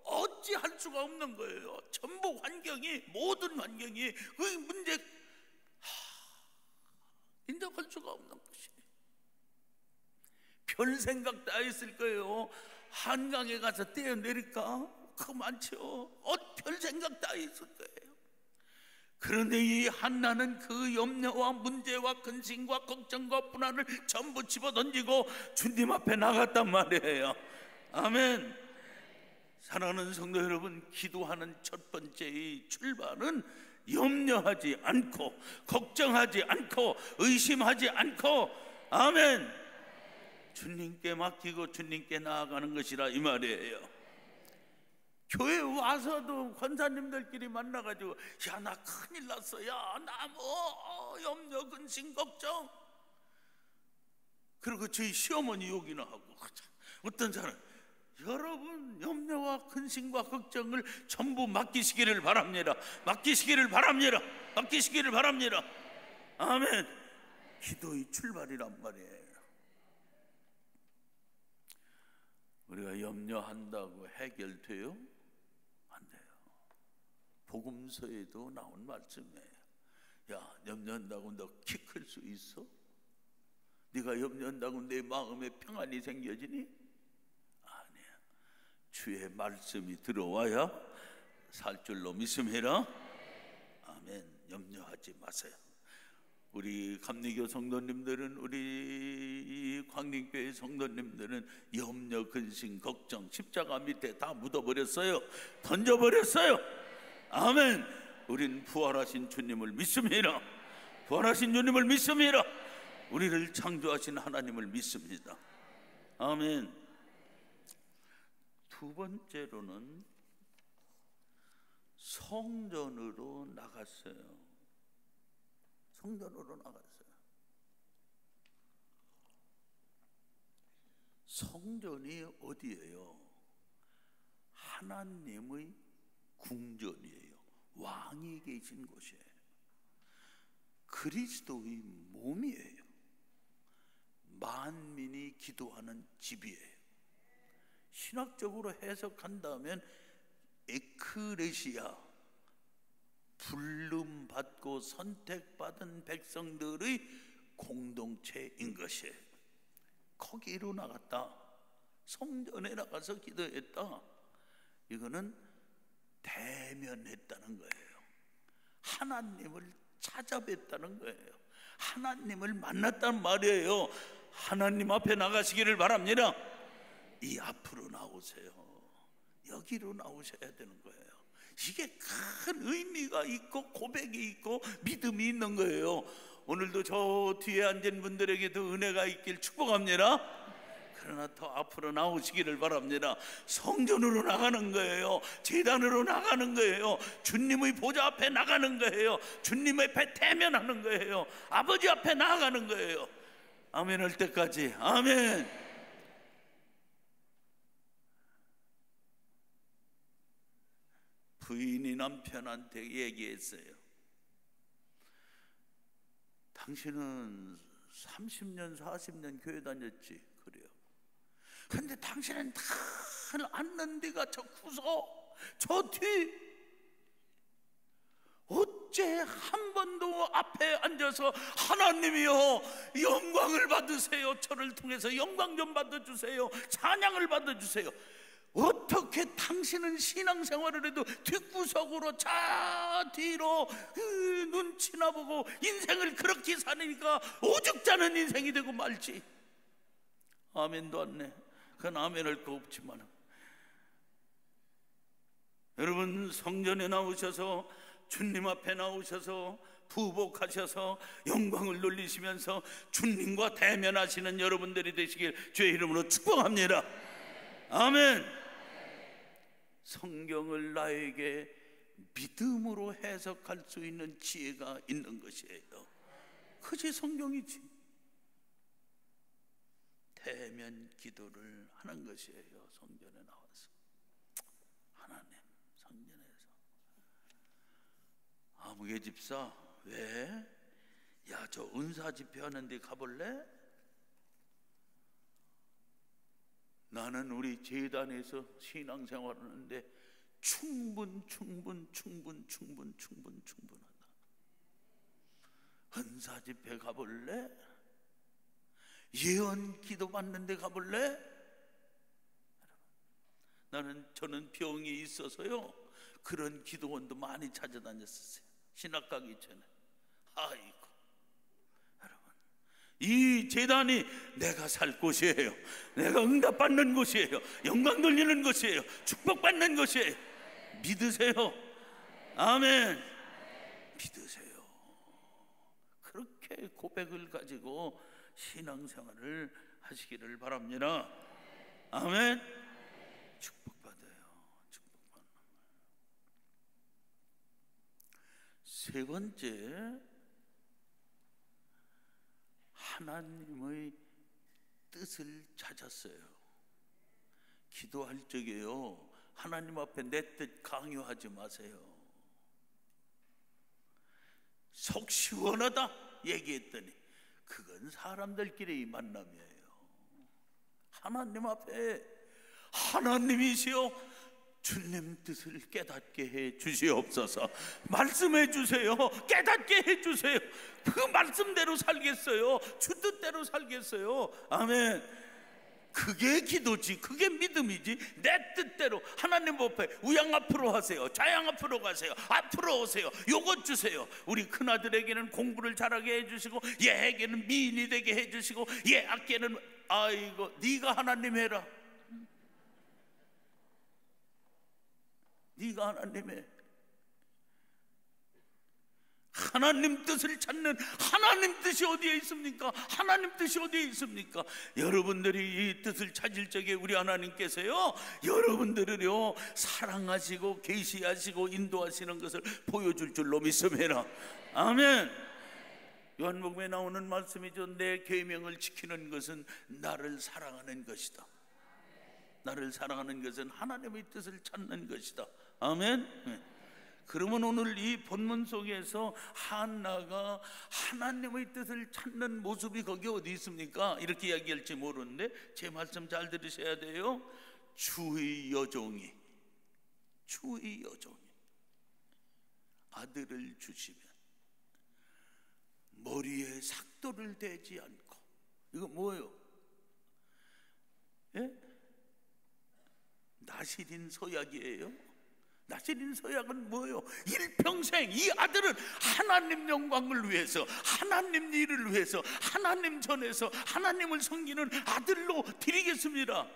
어찌할 수가 없는 거예요. 전부 환경이, 모든 환경이 그 문제 인정할 수가 없는 것이. 별 생각 다 했을 거예요. 한강에 가서 떼어내릴까? 그거 많죠. 별 생각 다 했을 거예요. 그런데 이 한나는 그 염려와 문제와 근심과 걱정과 불안을 전부 집어던지고 주님 앞에 나갔단 말이에요. 아멘. 사랑하는 성도 여러분, 기도하는 첫 번째의 출발은 염려하지 않고, 걱정하지 않고, 의심하지 않고, 아멘, 주님께 맡기고 주님께 나아가는 것이라 이 말이에요. 교회 와서도 권사님들끼리 만나가지고 야 나 큰일 났어, 야 나 뭐 염려 근심 걱정. 그리고 저희 시어머니 욕이나 하고. 어떤 사람, 여러분 염려와 근심과 걱정을 전부 맡기시기를 바랍니다. 맡기시기를 바랍니다. 맡기시기를 바랍니다. 아멘. 기도의 출발이란 말이에요. 우리가 염려한다고 해결돼요? 안 돼요. 복음서에도 나온 말씀이에요. 야, 염려한다고 너 키 클 수 있어? 네가 염려한다고 내 마음에 평안이 생겨지니? 아니야. 주의 말씀이 들어와야 살 줄로 믿음해라. 아멘. 염려하지 마세요. 우리 감리교 성도님들은, 우리 광림교회 성도님들은 염려, 근심, 걱정 십자가 밑에 다 묻어버렸어요. 던져버렸어요. 아멘. 우린 부활하신 주님을 믿습니다. 부활하신 주님을 믿습니다. 우리를 창조하신 하나님을 믿습니다. 아멘. 두 번째로는 성전으로 나갔어요. 성전으로 나갔어요. 성전이 어디예요? 하나님의 궁전이에요. 왕이 계신 곳이에요. 그리스도의 몸이에요. 만민이 기도하는 집이에요. 신학적으로 해석한다면 에크레시아, 불름받고 선택받은 백성들의 공동체인 것이에요. 거기로 나갔다. 성전에 나가서 기도했다. 이거는 대면했다는 거예요. 하나님을 찾아뵀다는 거예요. 하나님을 만났단 말이에요. 하나님 앞에 나가시기를 바랍니다. 이 앞으로 나오세요. 여기로 나오셔야 되는 거예요. 이게 큰 의미가 있고 고백이 있고 믿음이 있는 거예요. 오늘도 저 뒤에 앉은 분들에게도 은혜가 있길 축복합니다. 그러나 더 앞으로 나오시기를 바랍니다. 성전으로 나가는 거예요. 제단으로 나가는 거예요. 주님의 보좌 앞에 나가는 거예요. 주님 앞에 대면하는 거예요. 아버지 앞에 나가는 거예요. 아멘 할 때까지. 아멘. 부인이 남편한테 얘기했어요. 당신은 30년 40년 교회 다녔지. 그래요. 근데 당신은 다 앉는 데가 저 구석 저 뒤 어째 한 번도 앞에 앉아서 하나님이여 영광을 받으세요, 저를 통해서 영광 좀 받아주세요, 찬양을 받아주세요, 어떻게 당신은 신앙생활을 해도 뒷구석으로 자 뒤로 눈치나 보고 인생을 그렇게 사니까 오죽자는 인생이 되고 말지. 아멘도 안네. 그건 아멘할 거 없지만, 여러분 성전에 나오셔서 주님 앞에 나오셔서 부복하셔서 영광을 돌리시면서 주님과 대면하시는 여러분들이 되시길 주의 이름으로 축복합니다. 아멘. 성경을 나에게 믿음으로 해석할 수 있는 지혜가 있는 것이에요. 그것이 성경이지. 대면 기도를 하는 것이에요. 성전에 나와서 하나님 성전에서. 아무개 집사, 왜? 야, 저 은사 집회 하는데 가볼래? 나는 우리 재단에서 신앙생활 하는데 충분하다. 은사 집회 가볼래? 예언 기도 받는데 가볼래? 저는 병이 있어서요, 그런 기도원도 많이 찾아다녔었어요. 신학 가기 전에. 아이고, 여러분, 이 재단이 내가 살 곳이에요. 내가 응답받는 곳이에요. 영광 돌리는 곳이에요. 축복받는 곳이에요. 믿으세요. 아멘. 믿으세요. 그렇게 고백을 가지고 신앙생활을 하시기를 바랍니다. 아멘. 축복받아요. 축복받는 거예요. 세 번째, 하나님의 뜻을 찾았어요. 기도할 적에요, 하나님 앞에 내 뜻 강요하지 마세요. 속 시원하다 얘기했더니 그건 사람들끼리 만남이에요. 하나님 앞에 하나님이시여 주님 뜻을 깨닫게 해 주시옵소서. 말씀해 주세요. 깨닫게 해 주세요. 그 말씀대로 살겠어요. 주 뜻대로 살겠어요. 아멘. 그게 기도지, 그게 믿음이지. 내 뜻대로 하나님 앞에 우양 앞으로 하세요, 좌양 앞으로 가세요, 앞으로 오세요, 요것 주세요. 우리 큰아들에게는 공부를 잘하게 해주시고, 얘에게는 미인이 되게 해주시고, 얘 아께는 아이고 네가 하나님 해라. 네가 하나님 해. 하나님 뜻을 찾는, 하나님 뜻이 어디에 있습니까? 하나님 뜻이 어디에 있습니까? 여러분들이 이 뜻을 찾을 적에 우리 하나님께서요, 여러분들을요 사랑하시고 계시하시고 인도하시는 것을 보여줄 줄로 믿습니다. 아멘. 요한복음에 나오는 말씀이죠. 내 계명을 지키는 것은 나를 사랑하는 것이다. 나를 사랑하는 것은 하나님의 뜻을 찾는 것이다. 아멘. 그러면 오늘 이 본문 속에서 한나가 하나님의 뜻을 찾는 모습이 거기 어디 있습니까? 이렇게 이야기할지 모르는데 제 말씀 잘 들으셔야 돼요. 주의 여종이 아들을 주시면 머리에 삭도를 대지 않고. 이거 뭐예요? 예? 나시린 서약이에요. 나시린 서약은 뭐예요? 일평생 이 아들은 하나님 영광을 위해서, 하나님 일을 위해서, 하나님 전에서 하나님을 섬기는 아들로 드리겠습니다.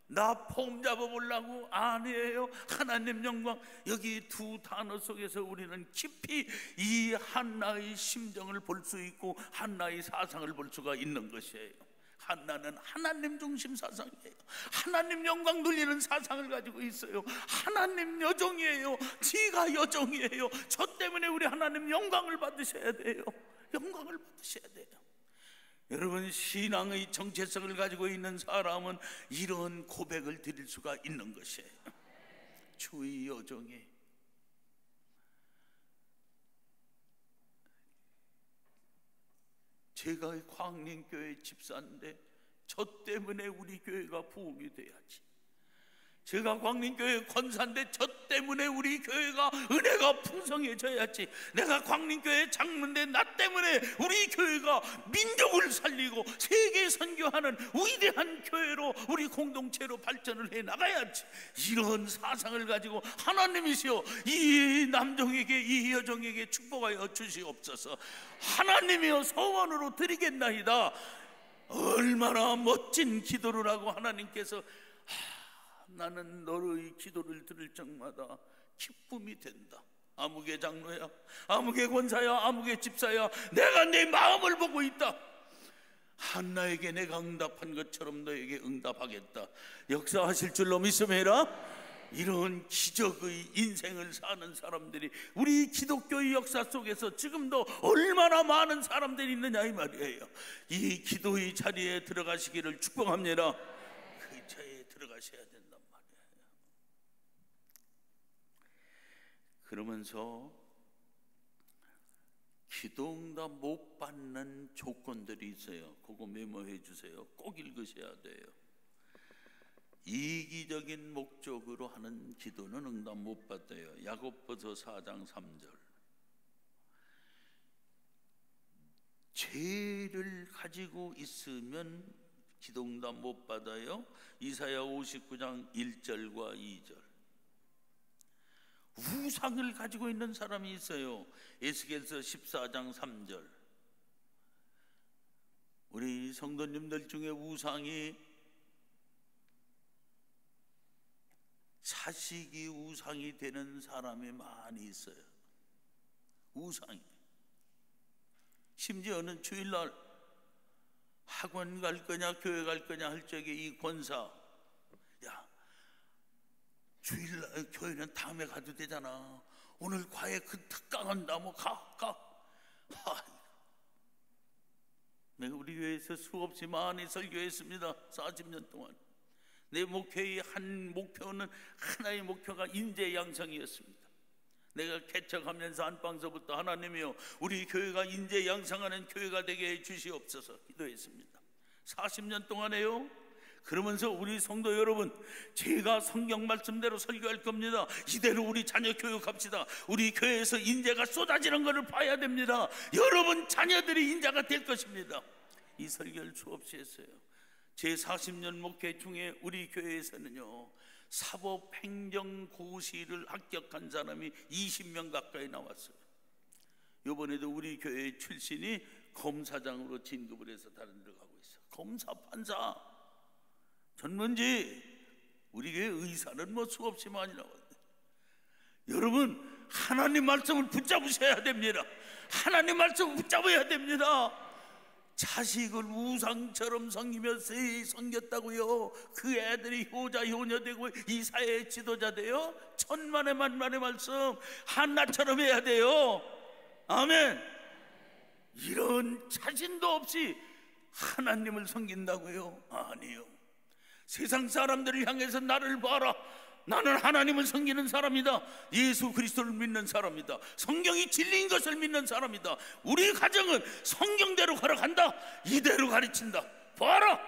나 폼 잡아보려고? 아니에요. 하나님 영광. 여기 두 단어 속에서 우리는 깊이 이 한나의 심정을 볼 수 있고 한나의 사상을 볼 수가 있는 것이에요. 한나는 하나님 중심 사상이에요. 하나님 영광 돌리는 사상을 가지고 있어요. 하나님 여종이에요. 지가 여종이에요. 저 때문에 우리 하나님 영광을 받으셔야 돼요. 영광을 받으셔야 돼요. 여러분, 신앙의 정체성을 가지고 있는 사람은 이런 고백을 드릴 수가 있는 것이에요. 주의 여종이. 제가 광림교회 집사인데 저 때문에 우리 교회가 부흥이 돼야지. 제가 광림교회 권사인데 저 때문에 우리 교회가 은혜가 풍성해져야지. 내가 광림교회 장로인데 나 때문에 우리 교회가 민족을 살리고 세계 선교하는 위대한 교회로 우리 공동체로 발전을 해 나가야지. 이런 사상을 가지고 하나님이시여 이 남종에게 이 여종에게 축복하여 주시옵소서. 하나님이여 소원으로 드리겠나이다. 얼마나 멋진 기도를 하고 하나님께서 나는 너의 기도를 들을 적마다 기쁨이 된다. 아무개 장로야, 아무개 권사야, 아무개 집사야, 내가 내 마음을 보고 있다. 한나에게 내가 응답한 것처럼 너에게 응답하겠다. 역사하실 줄로 믿음해라. 이런 기적의 인생을 사는 사람들이 우리 기독교의 역사 속에서 지금도 얼마나 많은 사람들이 있느냐 이 말이에요. 이 기도의 자리에 들어가시기를 축복합니다. 그 자리에 들어가셔야 된단 말이에요. 그러면서 기도응답 못 받는 조건들이 있어요. 그거 메모해 주세요. 꼭 읽으셔야 돼요. 이기적인 목적으로 하는 기도는 응답 못 받아요. 야고보서 4장 3절. 죄를 가지고 있으면 기도 응답 못 받아요. 이사야 59장 1절과 2절. 우상을 가지고 있는 사람이 있어요. 에스겔서 14장 3절. 우리 성도님들 중에 우상이 자식이 우상이 되는 사람이 많이 있어요. 우상이. 심지어는 주일날 학원 갈 거냐 교회 갈 거냐 할 적에 이 권사, 야 주일날 교회는 다음에 가도 되잖아. 오늘 과외 그 특강한다. 뭐 가. 내가 우리 교회에서 수없이 많이 설교했습니다. 40년 동안. 내 목회의 한 목표는 하나의 목표가 인재 양성이었습니다. 내가 개척하면서 안방서부터 하나님이여 우리 교회가 인재 양성하는 교회가 되게 해 주시옵소서 기도했습니다. 40년 동안에요. 그러면서 우리 성도 여러분, 제가 성경 말씀대로 설교할 겁니다. 이대로 우리 자녀 교육합시다. 우리 교회에서 인재가 쏟아지는 것을 봐야 됩니다. 여러분 자녀들이 인재가 될 것입니다. 이 설교를 수없이 했어요. 제 40년 목회 중에 우리 교회에서는요, 사법행정고시를 합격한 사람이 20명 가까이 나왔어요. 이번에도 우리 교회 출신이 검사장으로 진급을 해서 다른 데로 가고 있어요. 검사, 판사, 전문지, 우리 교회 의사는 뭐 수없이 많이 나왔어요. 여러분, 하나님 말씀을 붙잡으셔야 됩니다. 하나님 말씀을 붙잡아야 됩니다. 자식을 우상처럼 섬기며 섬겼다고요. 그 애들이 효자 효녀되고 이 사회의 지도자 돼요. 천만의 만만의 말씀 한나처럼 해야 돼요. 아멘. 이런 자신도 없이 하나님을 섬긴다고요? 아니요. 세상 사람들을 향해서 나를 봐라, 나는 하나님을 섬기는 사람이다. 예수 그리스도를 믿는 사람이다. 성경이 진리인 것을 믿는 사람이다. 우리 가정은 성경대로 걸어간다. 이대로 가르친다. 봐라,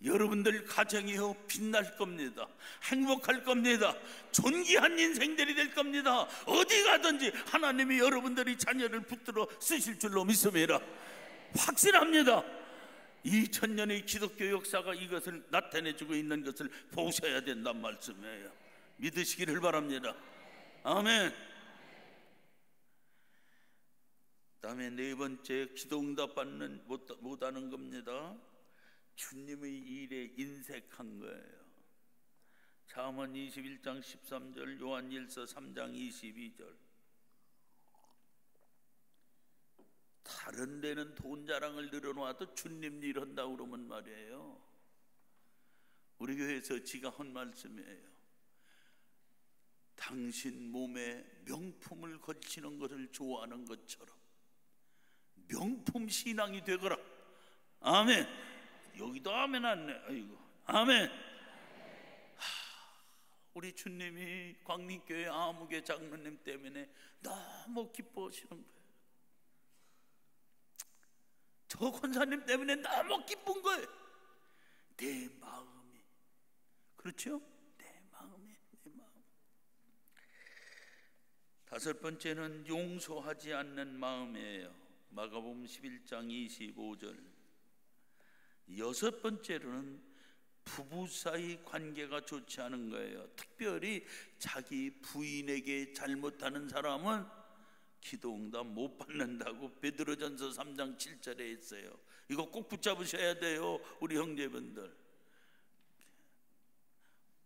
여러분들 가정이요 빛날 겁니다. 행복할 겁니다. 존귀한 인생들이 될 겁니다. 어디 가든지 하나님이 여러분들이 자녀를 붙들어 쓰실 줄로 믿습니다. 확신합니다. 2000년의 기독교 역사가 이것을 나타내주고 있는 것을 보셔야 된단 말씀이에요. 믿으시기를 바랍니다. 아멘. 다음에 네 번째 기도응답 받는 못하는 겁니다. 주님의 일에 인색한 거예요. 잠언 21장 13절, 요한일서 3장 22절. 다른 데는 돈 자랑을 늘어놓아도 주님 일 한다고 그러면 말이에요. 우리 교회에서 지가 한 말씀이에요. 당신 몸에 명품을 걸치는 것을 좋아하는 것처럼 명품 신앙이 되거라. 아멘. 여기도 아멘 안네. 아이고 아멘. 우리 주님이 광림교회 아무개 장로님 때문에 너무 기뻐하시는 거예요. 저 권사님 때문에 너무 기쁜 거예요. 내 마음이, 그렇죠? 다섯 번째는 용서하지 않는 마음이에요. 마가복음 11장 25절. 여섯 번째로는 부부 사이 관계가 좋지 않은 거예요. 특별히 자기 부인에게 잘못하는 사람은 기도 응답 못 받는다고 베드로전서 3장 7절에 있어요. 이거 꼭 붙잡으셔야 돼요, 우리 형제분들.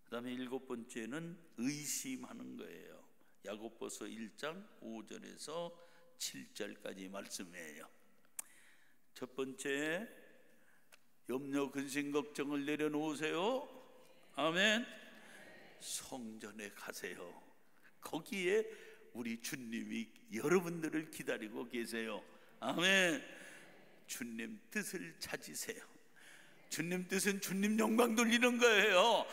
그 다음에 일곱 번째는 의심하는 거예요. 야고보서 1장 5절에서 7절까지 말씀이에요. 첫 번째, 염려 근심 걱정을 내려놓으세요. 아멘. 성전에 가세요. 거기에 우리 주님이 여러분들을 기다리고 계세요. 아멘. 주님 뜻을 찾으세요. 주님 뜻은 주님 영광 돌리는 거예요.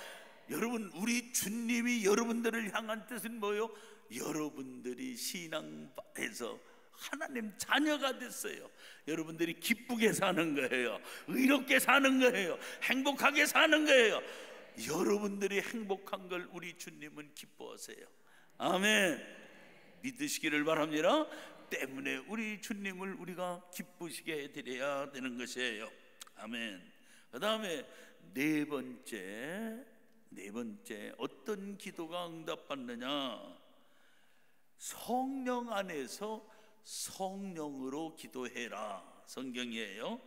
여러분, 우리 주님이 여러분들을 향한 뜻은 뭐예요? 여러분들이 신앙에서 하나님 자녀가 됐어요. 여러분들이 기쁘게 사는 거예요. 의롭게 사는 거예요. 행복하게 사는 거예요. 여러분들이 행복한 걸 우리 주님은 기뻐하세요. 아멘. 믿으시기를 바랍니다. 때문에 우리 주님을 우리가 기쁘시게 해드려야 되는 것이에요. 아멘. 그 다음에 네 번째, 어떤 기도가 응답받느냐? 성령 안에서 성령으로 기도해라. 성경이에요.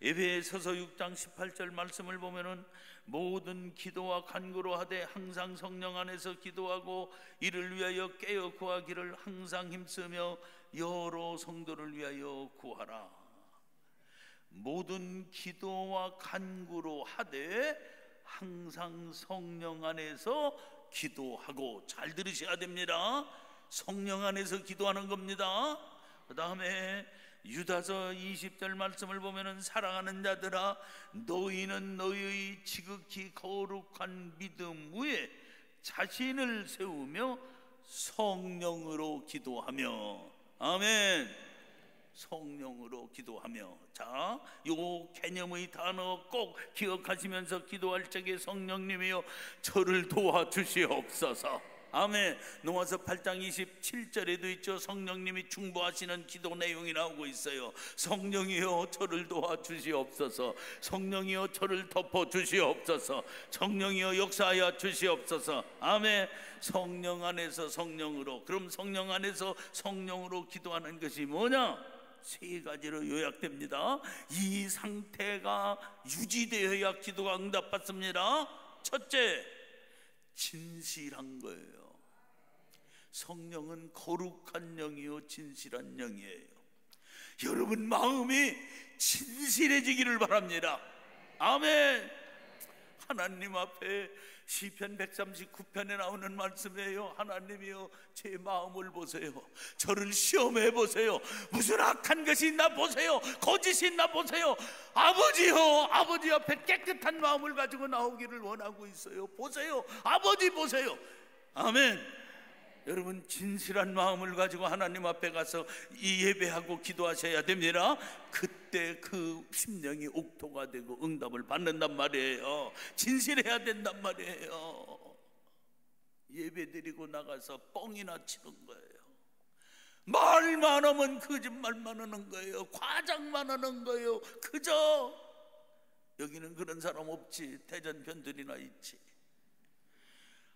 에베소서 6장 18절 말씀을 보면은 모든 기도와 간구로 하되 항상 성령 안에서 기도하고 이를 위하여 깨어 구하기를 항상 힘쓰며 여러 성도를 위하여 구하라. 모든 기도와 간구로 하되 항상 성령 안에서 기도하고, 잘 들으셔야 됩니다. 성령 안에서 기도하는 겁니다. 그 다음에 유다서 20절 말씀을 보면은 사랑하는 자들아, 너희는 너희의 지극히 거룩한 믿음 위에 자신을 세우며 성령으로 기도하며. 아멘. 성령으로 기도하며. 자, 요 개념의 단어 꼭 기억하시면서 기도할 적에 성령님이여 저를 도와주시옵소서. 아멘. 로마서 8장 27절에도 있죠. 성령님이 중보하시는 기도 내용이 나오고 있어요. 성령이여 저를 도와주시옵소서. 성령이여 저를 덮어주시옵소서. 성령이여 역사하여 주시옵소서. 아멘. 성령 안에서 성령으로. 그럼 성령 안에서 성령으로 기도하는 것이 뭐냐? 세 가지로 요약됩니다. 이 상태가 유지되어야 기도가 응답받습니다. 첫째, 진실한 거예요. 성령은 거룩한 영이요 진실한 영이에요. 여러분 마음이 진실해지기를 바랍니다. 아멘. 하나님 앞에 시편 139편에 나오는 말씀이에요. 하나님이여 제 마음을 보세요. 저를 시험해 보세요. 무슨 악한 것이 있나 보세요. 거짓이 있나 보세요. 아버지요, 아버지 앞에 깨끗한 마음을 가지고 나오기를 원하고 있어요. 보세요. 아버지 보세요. 아멘. 여러분 진실한 마음을 가지고 하나님 앞에 가서 이 예배하고 기도하셔야 됩니다. 그때 그 심령이 옥토가 되고 응답을 받는단 말이에요. 진실해야 된단 말이에요. 예배 드리고 나가서 뻥이나 치는 거예요. 말만 하면 거짓말만 하는 거예요. 과장만 하는 거예요. 그저 여기는 그런 사람 없지. 대전 변들이나 있지.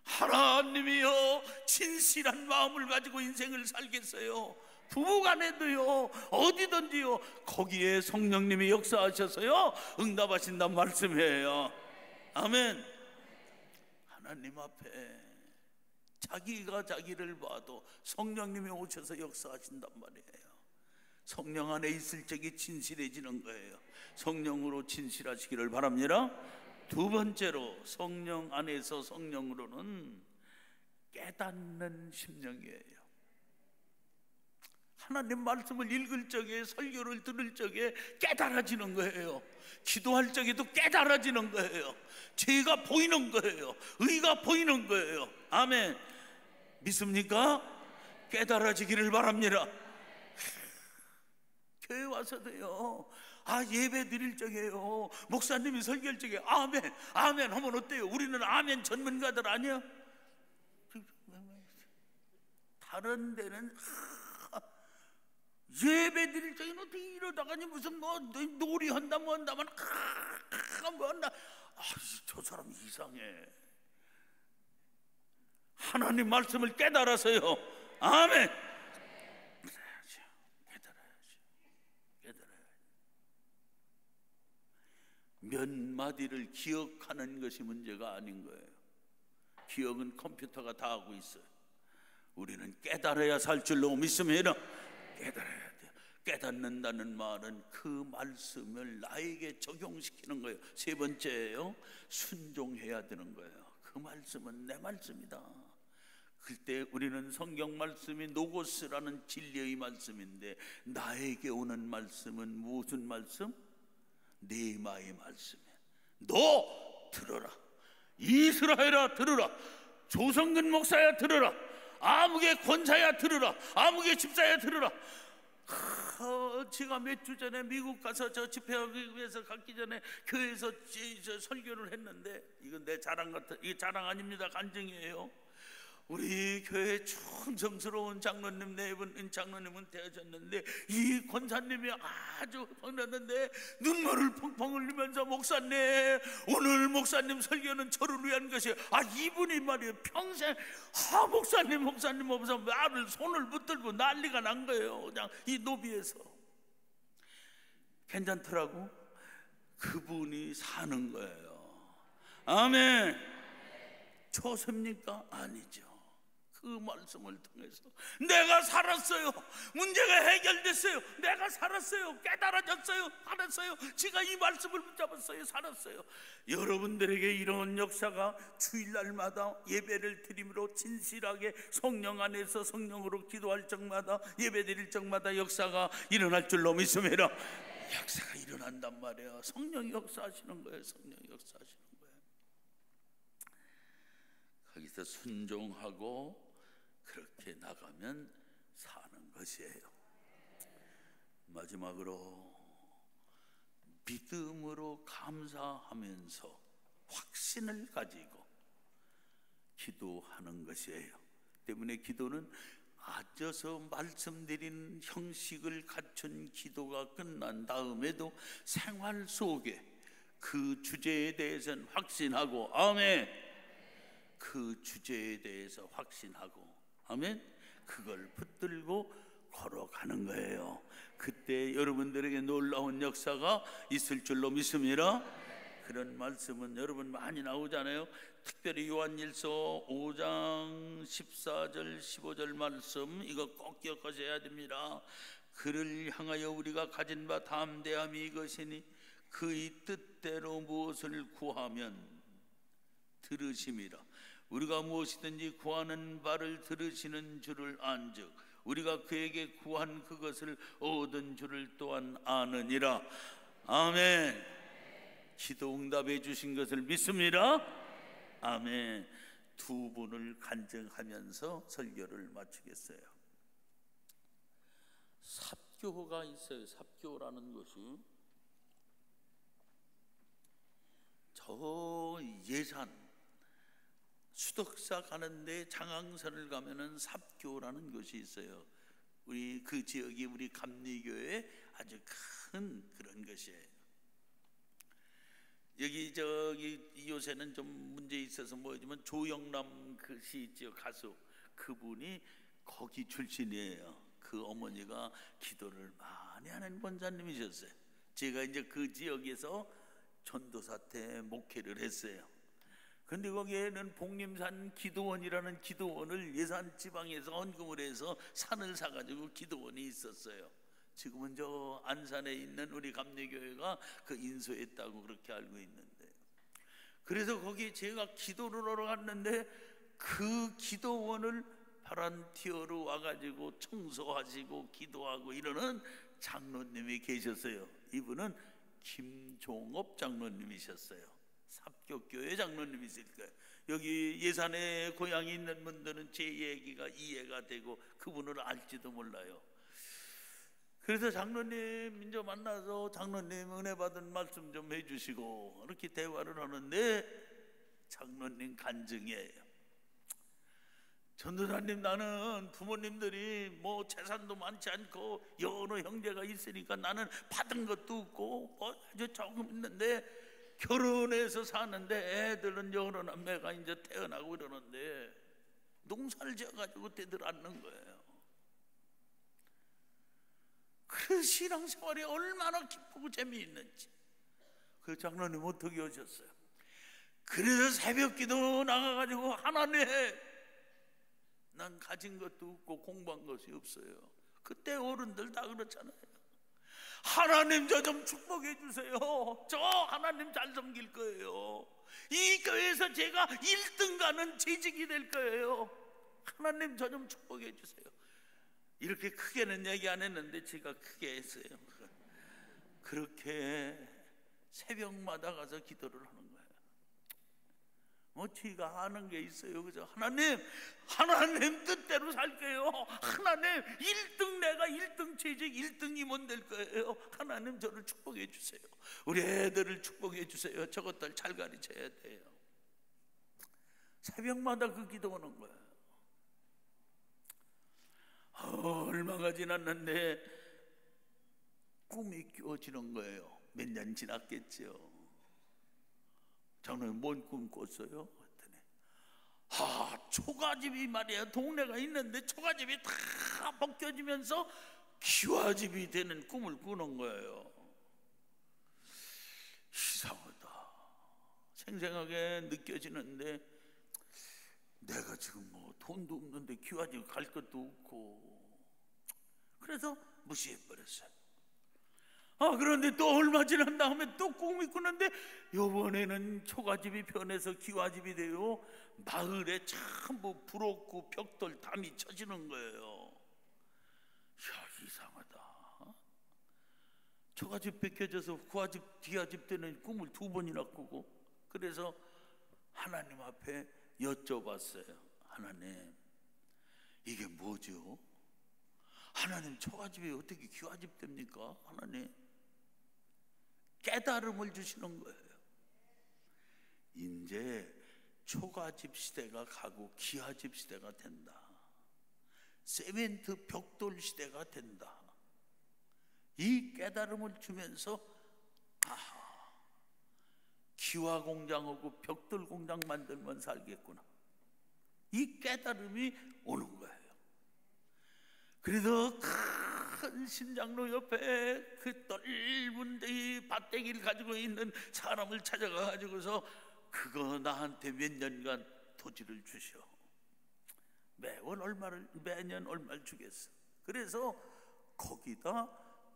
하나님이여 진실한 마음을 가지고 인생을 살겠어요. 부부간에도요, 어디든지요, 거기에 성령님이 역사하셔서요 응답하신단 말씀이에요. 아멘. 하나님 앞에 자기가 자기를 봐도 성령님이 오셔서 역사하신단 말이에요. 성령 안에 있을 적이 진실해지는 거예요. 성령으로 진실하시기를 바랍니다. 두 번째로 성령 안에서 성령으로는 깨닫는 심령이에요. 하나님 말씀을 읽을 적에, 설교를 들을 적에 깨달아지는 거예요. 기도할 적에도 깨달아지는 거예요. 죄가 보이는 거예요. 의가 보이는 거예요. 아멘. 믿습니까? 깨달아지기를 바랍니다. 교회 와서도요, 예배 드릴 적에요, 목사님이 설교할 적에 아멘, 아멘 하면 어때요? 우리는 아멘 전문가들 아니야? 다 다른 데는 예배 드릴 적에는 어떻게 이러다가니 무슨 뭐 놀이한다 뭐 한다만 뭐 한다. 저 사람 이상해. 하나님 말씀을 깨달아서요. 아멘. 깨달아야죠. 몇 마디를 기억하는 것이 문제가 아닌 거예요. 기억은 컴퓨터가 다 하고 있어요. 우리는 깨달아야 살 줄로 믿습니다. 깨달아야 돼요. 깨닫는다는 말은 그 말씀을 나에게 적용시키는 거예요. 세 번째예요. 순종해야 되는 거예요. 그 말씀은 내 말씀이다. 그때 우리는 성경 말씀이 노고스라는 진리의 말씀인데, 나에게 오는 말씀은 무슨 말씀? 네마의 말씀이야. 너 들어라. 이스라엘아 들으라. 조성근 목사야 들으라. 아무개 권사야 들으라. 아무개 집사야 들으라. 제가 몇 주 전에 미국 가서 저 집회하기 위해서 갔기 전에 교회에서 설교를 했는데, 이건 내 자랑 같은, 이게 자랑 아닙니다. 간증이에요. 우리 교회 충성스러운 장로님 네 분 장로님은 되어졌는데, 이 권사님이 아주 반갑는데 눈물을 펑펑 흘리면서, 목사님 오늘 목사님 설교는 저를 위한 것이에요. 이분이 말이에요 평생 목사님 없어서 말을 손을 붙들고 난리가 난 거예요. 그냥 이 노비에서. 괜찮더라고. 그분이 사는 거예요. 아멘. 초셉니까? 아니죠. 그 말씀을 통해서 내가 살았어요. 문제가 해결됐어요. 내가 살았어요. 깨달아졌어요. 살았어요. 제가 이 말씀을 붙잡았어요. 살았어요. 여러분들에게 이런 역사가 주일날마다 예배를 드림으로 진실하게 성령 안에서 성령으로 기도할 적마다, 예배 드릴 적마다 역사가 일어날 줄로 믿습니다. 역사가 일어난단 말이에요. 성령이 역사하시는 거예요. 성령이 역사하시는 거예요. 거기서 순종하고 그렇게 나가면 사는 것이에요. 마지막으로 믿음으로 감사하면서 확신을 가지고 기도하는 것이에요. 때문에 기도는 앞서서 말씀드린 형식을 갖춘 기도가 끝난 다음에도 생활 속에 그 주제에 대해서는 확신하고, 아멘. 그 주제에 대해서 확신하고, 아멘. 그걸 붙들고 걸어가는 거예요. 그때 여러분들에게 놀라운 역사가 있을 줄로 믿습니다. 그런 말씀은 여러분 많이 나오잖아요. 특별히 요한일서 5장 14절 15절 말씀, 이거 꼭 기억하셔야 됩니다. 그를 향하여 우리가 가진 바 담대함이 이것이니 그의 뜻대로 무엇을 구하면 들으심이라. 우리가 무엇이든지 구하는 바를 들으시는 줄을 안즉 우리가 그에게 구한 그것을 얻은 줄을 또한 아느니라. 아멘. 기도 응답해 주신 것을 믿습니다. 아멘. 두 분을 간증하면서 설교를 마치겠어요. 삽교가 있어요. 삽교라는 것이 저 예산 수덕사 가는데 장항선을 가면은 삽교라는 곳이 있어요. 우리 그 지역이 우리 감리교회 아주 큰 그런 것이에요. 여기 저기 요새는 좀 문제 있어서 뭐지만 조영남 그 시 있죠, 가수. 그분이 거기 출신이에요. 그 어머니가 기도를 많이 하는 권사님이셨어요. 제가 이제 그 지역에서 전도사 때 목회를 했어요. 근데 거기에는 복림산 기도원이라는 기도원을 예산 지방에서 헌금을 해서 산을 사가지고 기도원이 있었어요. 지금은 저 안산에 있는 우리 감리교회가 그 인수했다고 그렇게 알고 있는데, 그래서 거기 제가 기도를 하러 갔는데 그 기도원을 바란티어로 와가지고 청소하시고 기도하고 이러는 장로님이 계셨어요. 이분은 김종업 장로님이셨어요. 삽교교회 장로님이실 거예요. 여기 예산에 고향이 있는 분들은 제 얘기가 이해가 되고 그분을 알지도 몰라요. 그래서 장로님 이제 만나서 장로님 은혜 받은 말씀 좀 해주시고 이렇게 대화를 하는데 장로님 간증이에요. 전도사님, 나는 부모님들이 뭐 재산도 많지 않고 여러 형제가 있으니까 나는 받은 것도 없고 뭐 아주 조금 있는데 결혼해서 사는데 애들은 여러 남매가 이제 태어나고 이러는데 농사를 지어가지고 대들 않는 거예요. 그 신앙생활이 얼마나 기쁘고 재미있는지. 그 장로님 어떻게 오셨어요? 그래서 새벽기도 나가가지고 하나님, 난 가진 것도 없고 공부한 것이 없어요. 그때 어른들 다 그렇잖아요. 하나님 저 좀 축복해 주세요. 저 하나님 잘 섬길 거예요. 이 교회에서 제가 1등 가는 재직이 될 거예요. 하나님 저 좀 축복해 주세요. 이렇게 크게는 얘기 안 했는데 제가 크게 했어요. 그렇게 새벽마다 가서 기도를 하는 거예요. 뭐 지가 아는 게 있어요. 그죠? 하나님 뜻대로 살게요. 하나님 1등, 내가 1등 재직 1등 임원 될 거예요. 하나님 저를 축복해 주세요. 우리 애들을 축복해 주세요. 저것들 잘 가르쳐야 돼요. 새벽마다 그 기도하는 거예요. 얼마가 지났는데 꿈이 꾸어지는 거예요. 몇 년 지났겠죠. 장로님 뭔 꿈 꿨어요? 그랬더니 초가집이 말이야, 동네가 있는데 초가집이 다 벗겨지면서 기와집이 되는 꿈을 꾸는 거예요. 이상하다, 생생하게 느껴지는데 내가 지금 뭐 돈도 없는데 기와집 갈 것도 없고, 그래서 무시해버렸어요. 그런데 또 얼마 지난 다음에 또 꿈이 꾸는데 이번에는 초가집이 변해서 기와집이 돼요. 마을에 전부 불없고 벽돌 담이 쳐지는 거예요. 이상하다. 초가집 벗겨져서 기와집 되는 꿈을 2번이나 꾸고, 그래서 하나님 앞에 여쭤봤어요. 하나님, 이게 뭐죠? 하나님, 초가집이 어떻게 기와집 됩니까? 하나님, 깨달음을 주시는 거예요. 이제 초가집 시대가 가고 기와집 시대가 된다. 세멘트 벽돌 시대가 된다. 이 깨달음을 주면서 기와 공장하고 벽돌 공장 만들면 살겠구나, 이 깨달음이 오는 거예요. 그래서 큰 신장로 옆에 그 넓은 이 밭대기를 가지고 있는 사람을 찾아가 가지고서 그거 나한테 몇 년간 토지를 주셔. 매년 얼마를 주겠어. 그래서 거기다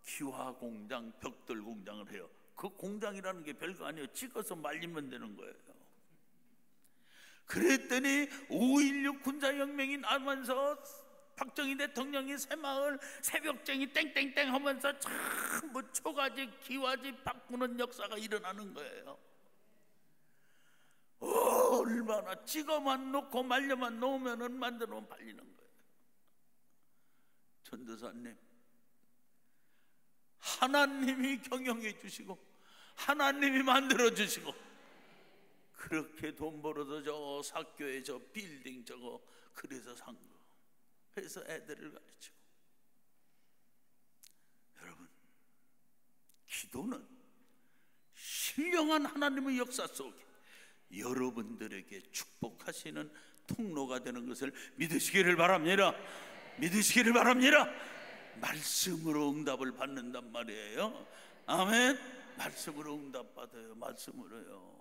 기와 공장, 벽돌 공장을 해요. 그 공장이라는 게 별거 아니에요. 찍어서 말리면 되는 거예요. 그랬더니 5.16 군사혁명이 나면서 박정희 대통령이 새마을 새벽쟁이 땡땡땡 하면서 전부 초가집, 기와집 바꾸는 역사가 일어나는 거예요. 얼마나 찍어만 놓고 말려만 놓으면 만들면 팔리는 거예요. 전도사님, 하나님이 경영해 주시고 하나님이 만들어 주시고, 그렇게 돈 벌어서 저 사교에 저 빌딩 저거 그래서 산 거. 그래서 애들을 가르치고. 여러분, 기도는 신령한 하나님의 역사 속에 여러분들에게 축복하시는 통로가 되는 것을 믿으시기를 바랍니다. 믿으시기를 바랍니다. 말씀으로 응답을 받는단 말이에요. 아멘. 말씀으로 응답받아요. 말씀으로요.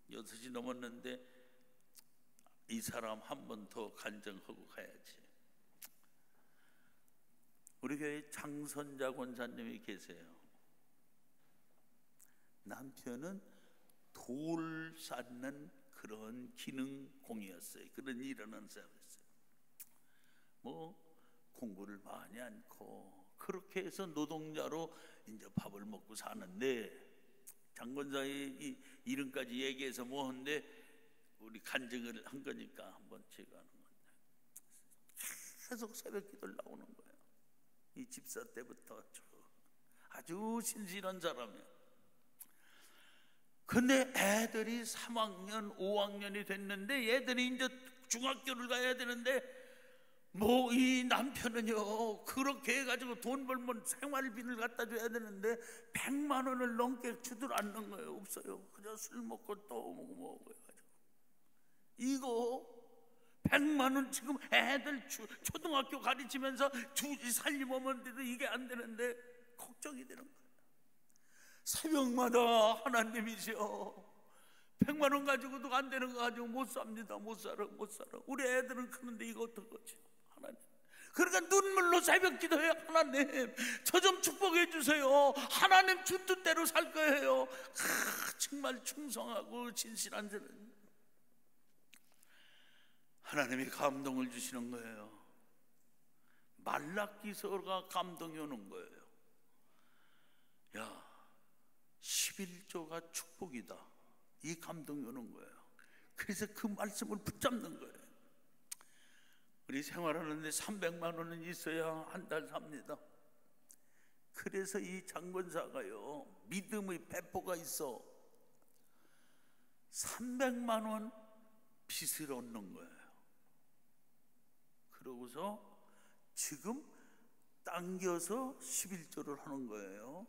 6시 넘었는데 이 사람 한 번 더 간증하고 가야지. 우리 교회 장선자 권사님이 계세요. 남편은 돌 쌓는 그런 기능공이었어요. 그런 일을 하는 사람이었어요. 뭐 공부를 많이 않고 그렇게 해서 노동자로 이제 밥을 먹고 사는데, 장권사의 이 이름까지 얘기해서 뭐 하는데 우리 간증을 한 거니까 한번 제가 하는 건데, 계속 새벽 기도를 나오는 거예요. 이 집사 때부터 아주 신실한 사람이에요. 근데 애들이 3학년, 5학년이 됐는데 얘들이 이제 중학교를 가야 되는데 뭐 이 남편은요 그렇게 해가지고 돈 벌면 생활비를 갖다 줘야 되는데 100만 원을 넘게 주들 않는 거예요. 없어요. 그냥 술 먹고 또 먹고 해가지고 이거 100만 원 지금 애들 초등학교 가르치면서 살림하면서도 이게 안 되는데 걱정이 되는 거예요. 새벽마다 하나님이시여 100만 원 가지고도 안 되는 거 가지고 못 삽니다. 못 살아. 우리 애들은 크는데 이거 어떡하지 하나님. 그러니까 눈물로 새벽 기도해요. 하나님 저 좀 축복해 주세요. 하나님 준 뜻대로 살 거예요. 정말 충성하고 진실한 자는 하나님이 감동을 주시는 거예요. 말라기서가 감동이 오는 거예요. 야 11조가 축복이다. 이 감동이 오는 거예요. 그래서 그 말씀을 붙잡는 거예요. 우리 생활하는데 300만 원은 있어야 한 달 삽니다. 그래서 이 장권사가요 믿음의 배포가 있어 300만 원 빚을 얻는 거예요. 그러고서 지금 당겨서 11조를 하는 거예요.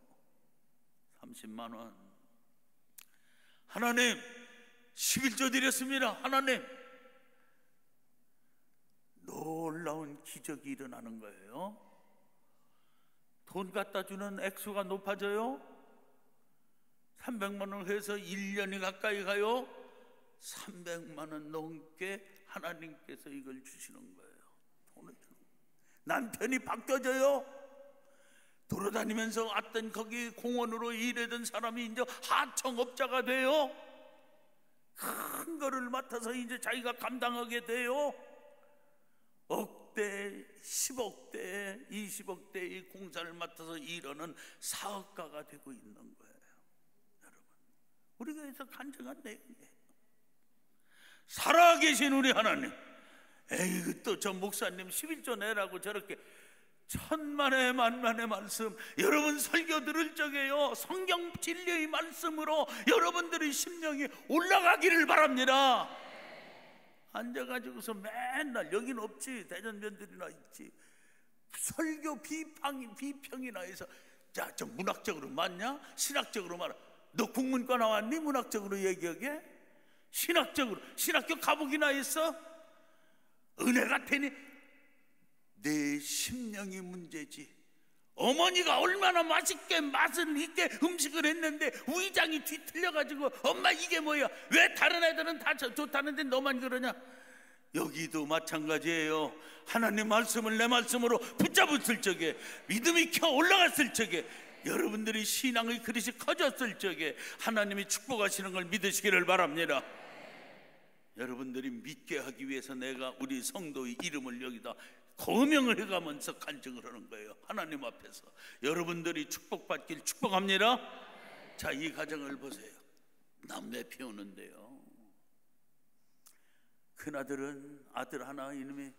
30만 원. 하나님 11조 드렸습니다. 하나님 놀라운 기적이 일어나는 거예요. 돈 갖다 주는 액수가 높아져요. 300만 원 해서 1년이 가까이 가요. 300만 원 넘게 하나님께서 이걸 주시는 거예요. 돈을 주는 거예요. 남편이 바뀌어져요. 돌아다니면서 왔던 거기 공원으로 일하던 사람이 이제 하청업자가 돼요. 큰 거를 맡아서 이제 자기가 감당하게 돼요. 억대, 10억대, 20억대의 공사를 맡아서 일하는 사업가가 되고 있는 거예요. 여러분, 우리 교회에서 간증한 내용이에요. 살아계신 우리 하나님, 에이 또 저 목사님 11조 내라고 저렇게 천만의 만만의 말씀, 여러분 설교 들을 적에요 성경 진리의 말씀으로 여러분들의 심령이 올라가기를 바랍니다. 앉아가지고서 맨날 여긴 없지 대전면들이나 있지 설교 비평이나 해서 자, 저 문학적으로 맞냐? 신학적으로 말아. 너 국문과 나왔니? 문학적으로 얘기하게? 신학교 가보기나 했어? 은혜가 되니 내 심령이 문제지. 어머니가 얼마나 맛있게 맛은 있게 음식을 했는데 위장이 뒤틀려가지고 엄마 이게 뭐야? 왜 다른 애들은 다 좋다는데 너만 그러냐? 여기도 마찬가지예요. 하나님 말씀을 내 말씀으로 붙잡았을 적에, 믿음이 켜 올라갔을 적에, 여러분들이 신앙의 그릇이 커졌을 적에 하나님이 축복하시는 걸 믿으시기를 바랍니다. 여러분들이 믿게 하기 위해서 내가 우리 성도의 이름을 여기다 거명을 해가면서 간증을 하는 거예요. 하나님 앞에서 여러분들이 축복받길 축복합니다. 자, 이 가정을 보세요. 남매 피우는데요, 큰아들은 아들 하나 이름이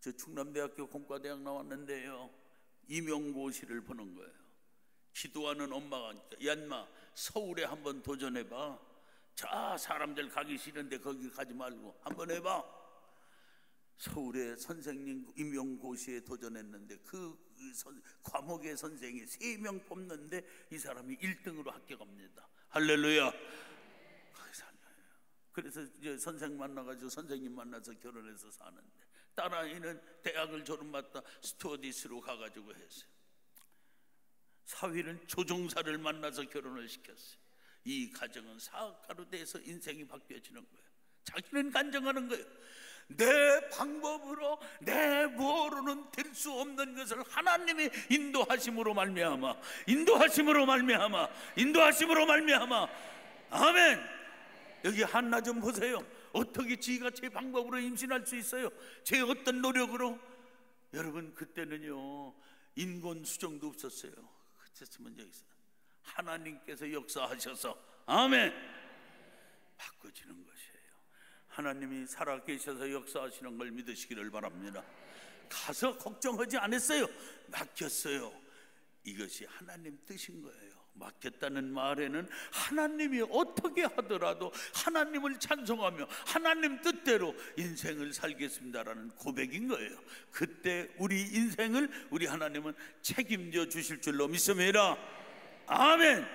저 충남대학교 공과대학 나왔는데요, 임용고시를 보는 거예요. 기도하는 엄마가 얀마 서울에 한번 도전해봐. 자, 사람들 가기 싫은데 거기 가지 말고 한번 해봐. 서울에 선생님 임용고시에 도전했는데 그 과목의 선생이 3명 뽑는데 이 사람이 1등으로 합격합니다. 할렐루야. 그래서 이제 선생 만나가지고 선생님 만나서 결혼해서 사는데, 딸아이는 대학을 졸업받다 스튜어디스로 가가지고 했어요. 사위는 조종사를 만나서 결혼을 시켰어요. 이 가정은 사업가로 돼서 인생이 바뀌어지는 거예요. 자기는 간증하는 거예요. 내 방법으로 내 뭐로는 될 수 없는 것을 하나님이 인도하심으로 말미암아, 아멘. 여기 한나 좀 보세요. 어떻게 지가 제 방법으로 임신할 수 있어요? 제 어떤 노력으로? 여러분, 그때는요 인권 수정도 없었어요. 그랬으면 여기서 하나님께서 역사하셔서 아멘 바꿔지는 것이에요. 하나님이 살아계셔서 역사하시는 걸 믿으시기를 바랍니다. 가서 걱정하지 않았어요. 맡겼어요. 이것이 하나님 뜻인 거예요. 맡겼다는 말에는 하나님이 어떻게 하더라도 하나님을 찬송하며 하나님 뜻대로 인생을 살겠습니다라는 고백인 거예요. 그때 우리 인생을 우리 하나님은 책임져 주실 줄로 믿습니다. 아멘.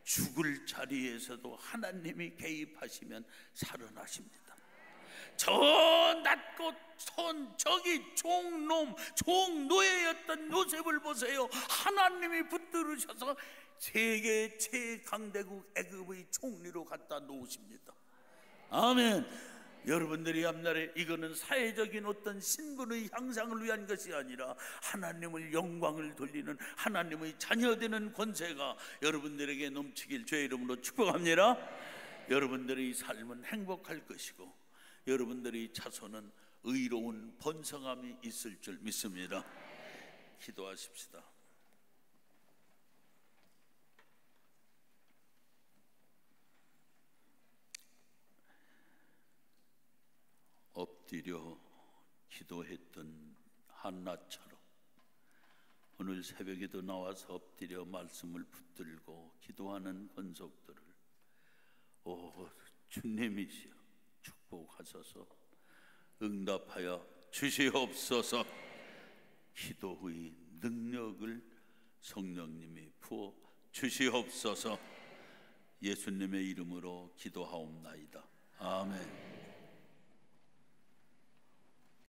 죽을 자리에서도 하나님이 개입하시면 살아나십니다. 저 낮고 저기 종놈 종노예였던 요셉을 보세요. 하나님이 붙들으셔서 세계 최강대국 애굽의 총리로 갖다 놓으십니다. 아멘. 여러분들이 앞날에 이거는 사회적인 어떤 신분의 향상을 위한 것이 아니라 하나님을 영광을 돌리는 하나님의 자녀되는 권세가 여러분들에게 넘치길 주의 이름으로 축복합니다. 여러분들의 삶은 행복할 것이고 여러분들의 자손은 의로운 번성함이 있을 줄 믿습니다. 기도하십시다. 엎드려 기도했던 한나처럼 오늘 새벽에도 나와서 엎드려 말씀을 붙들고 기도하는 권속들을 주님이시여 축복하소서, 응답하여 주시옵소서. 기도의 능력을 성령님이 부어 주시옵소서. 예수님의 이름으로 기도하옵나이다. 아멘.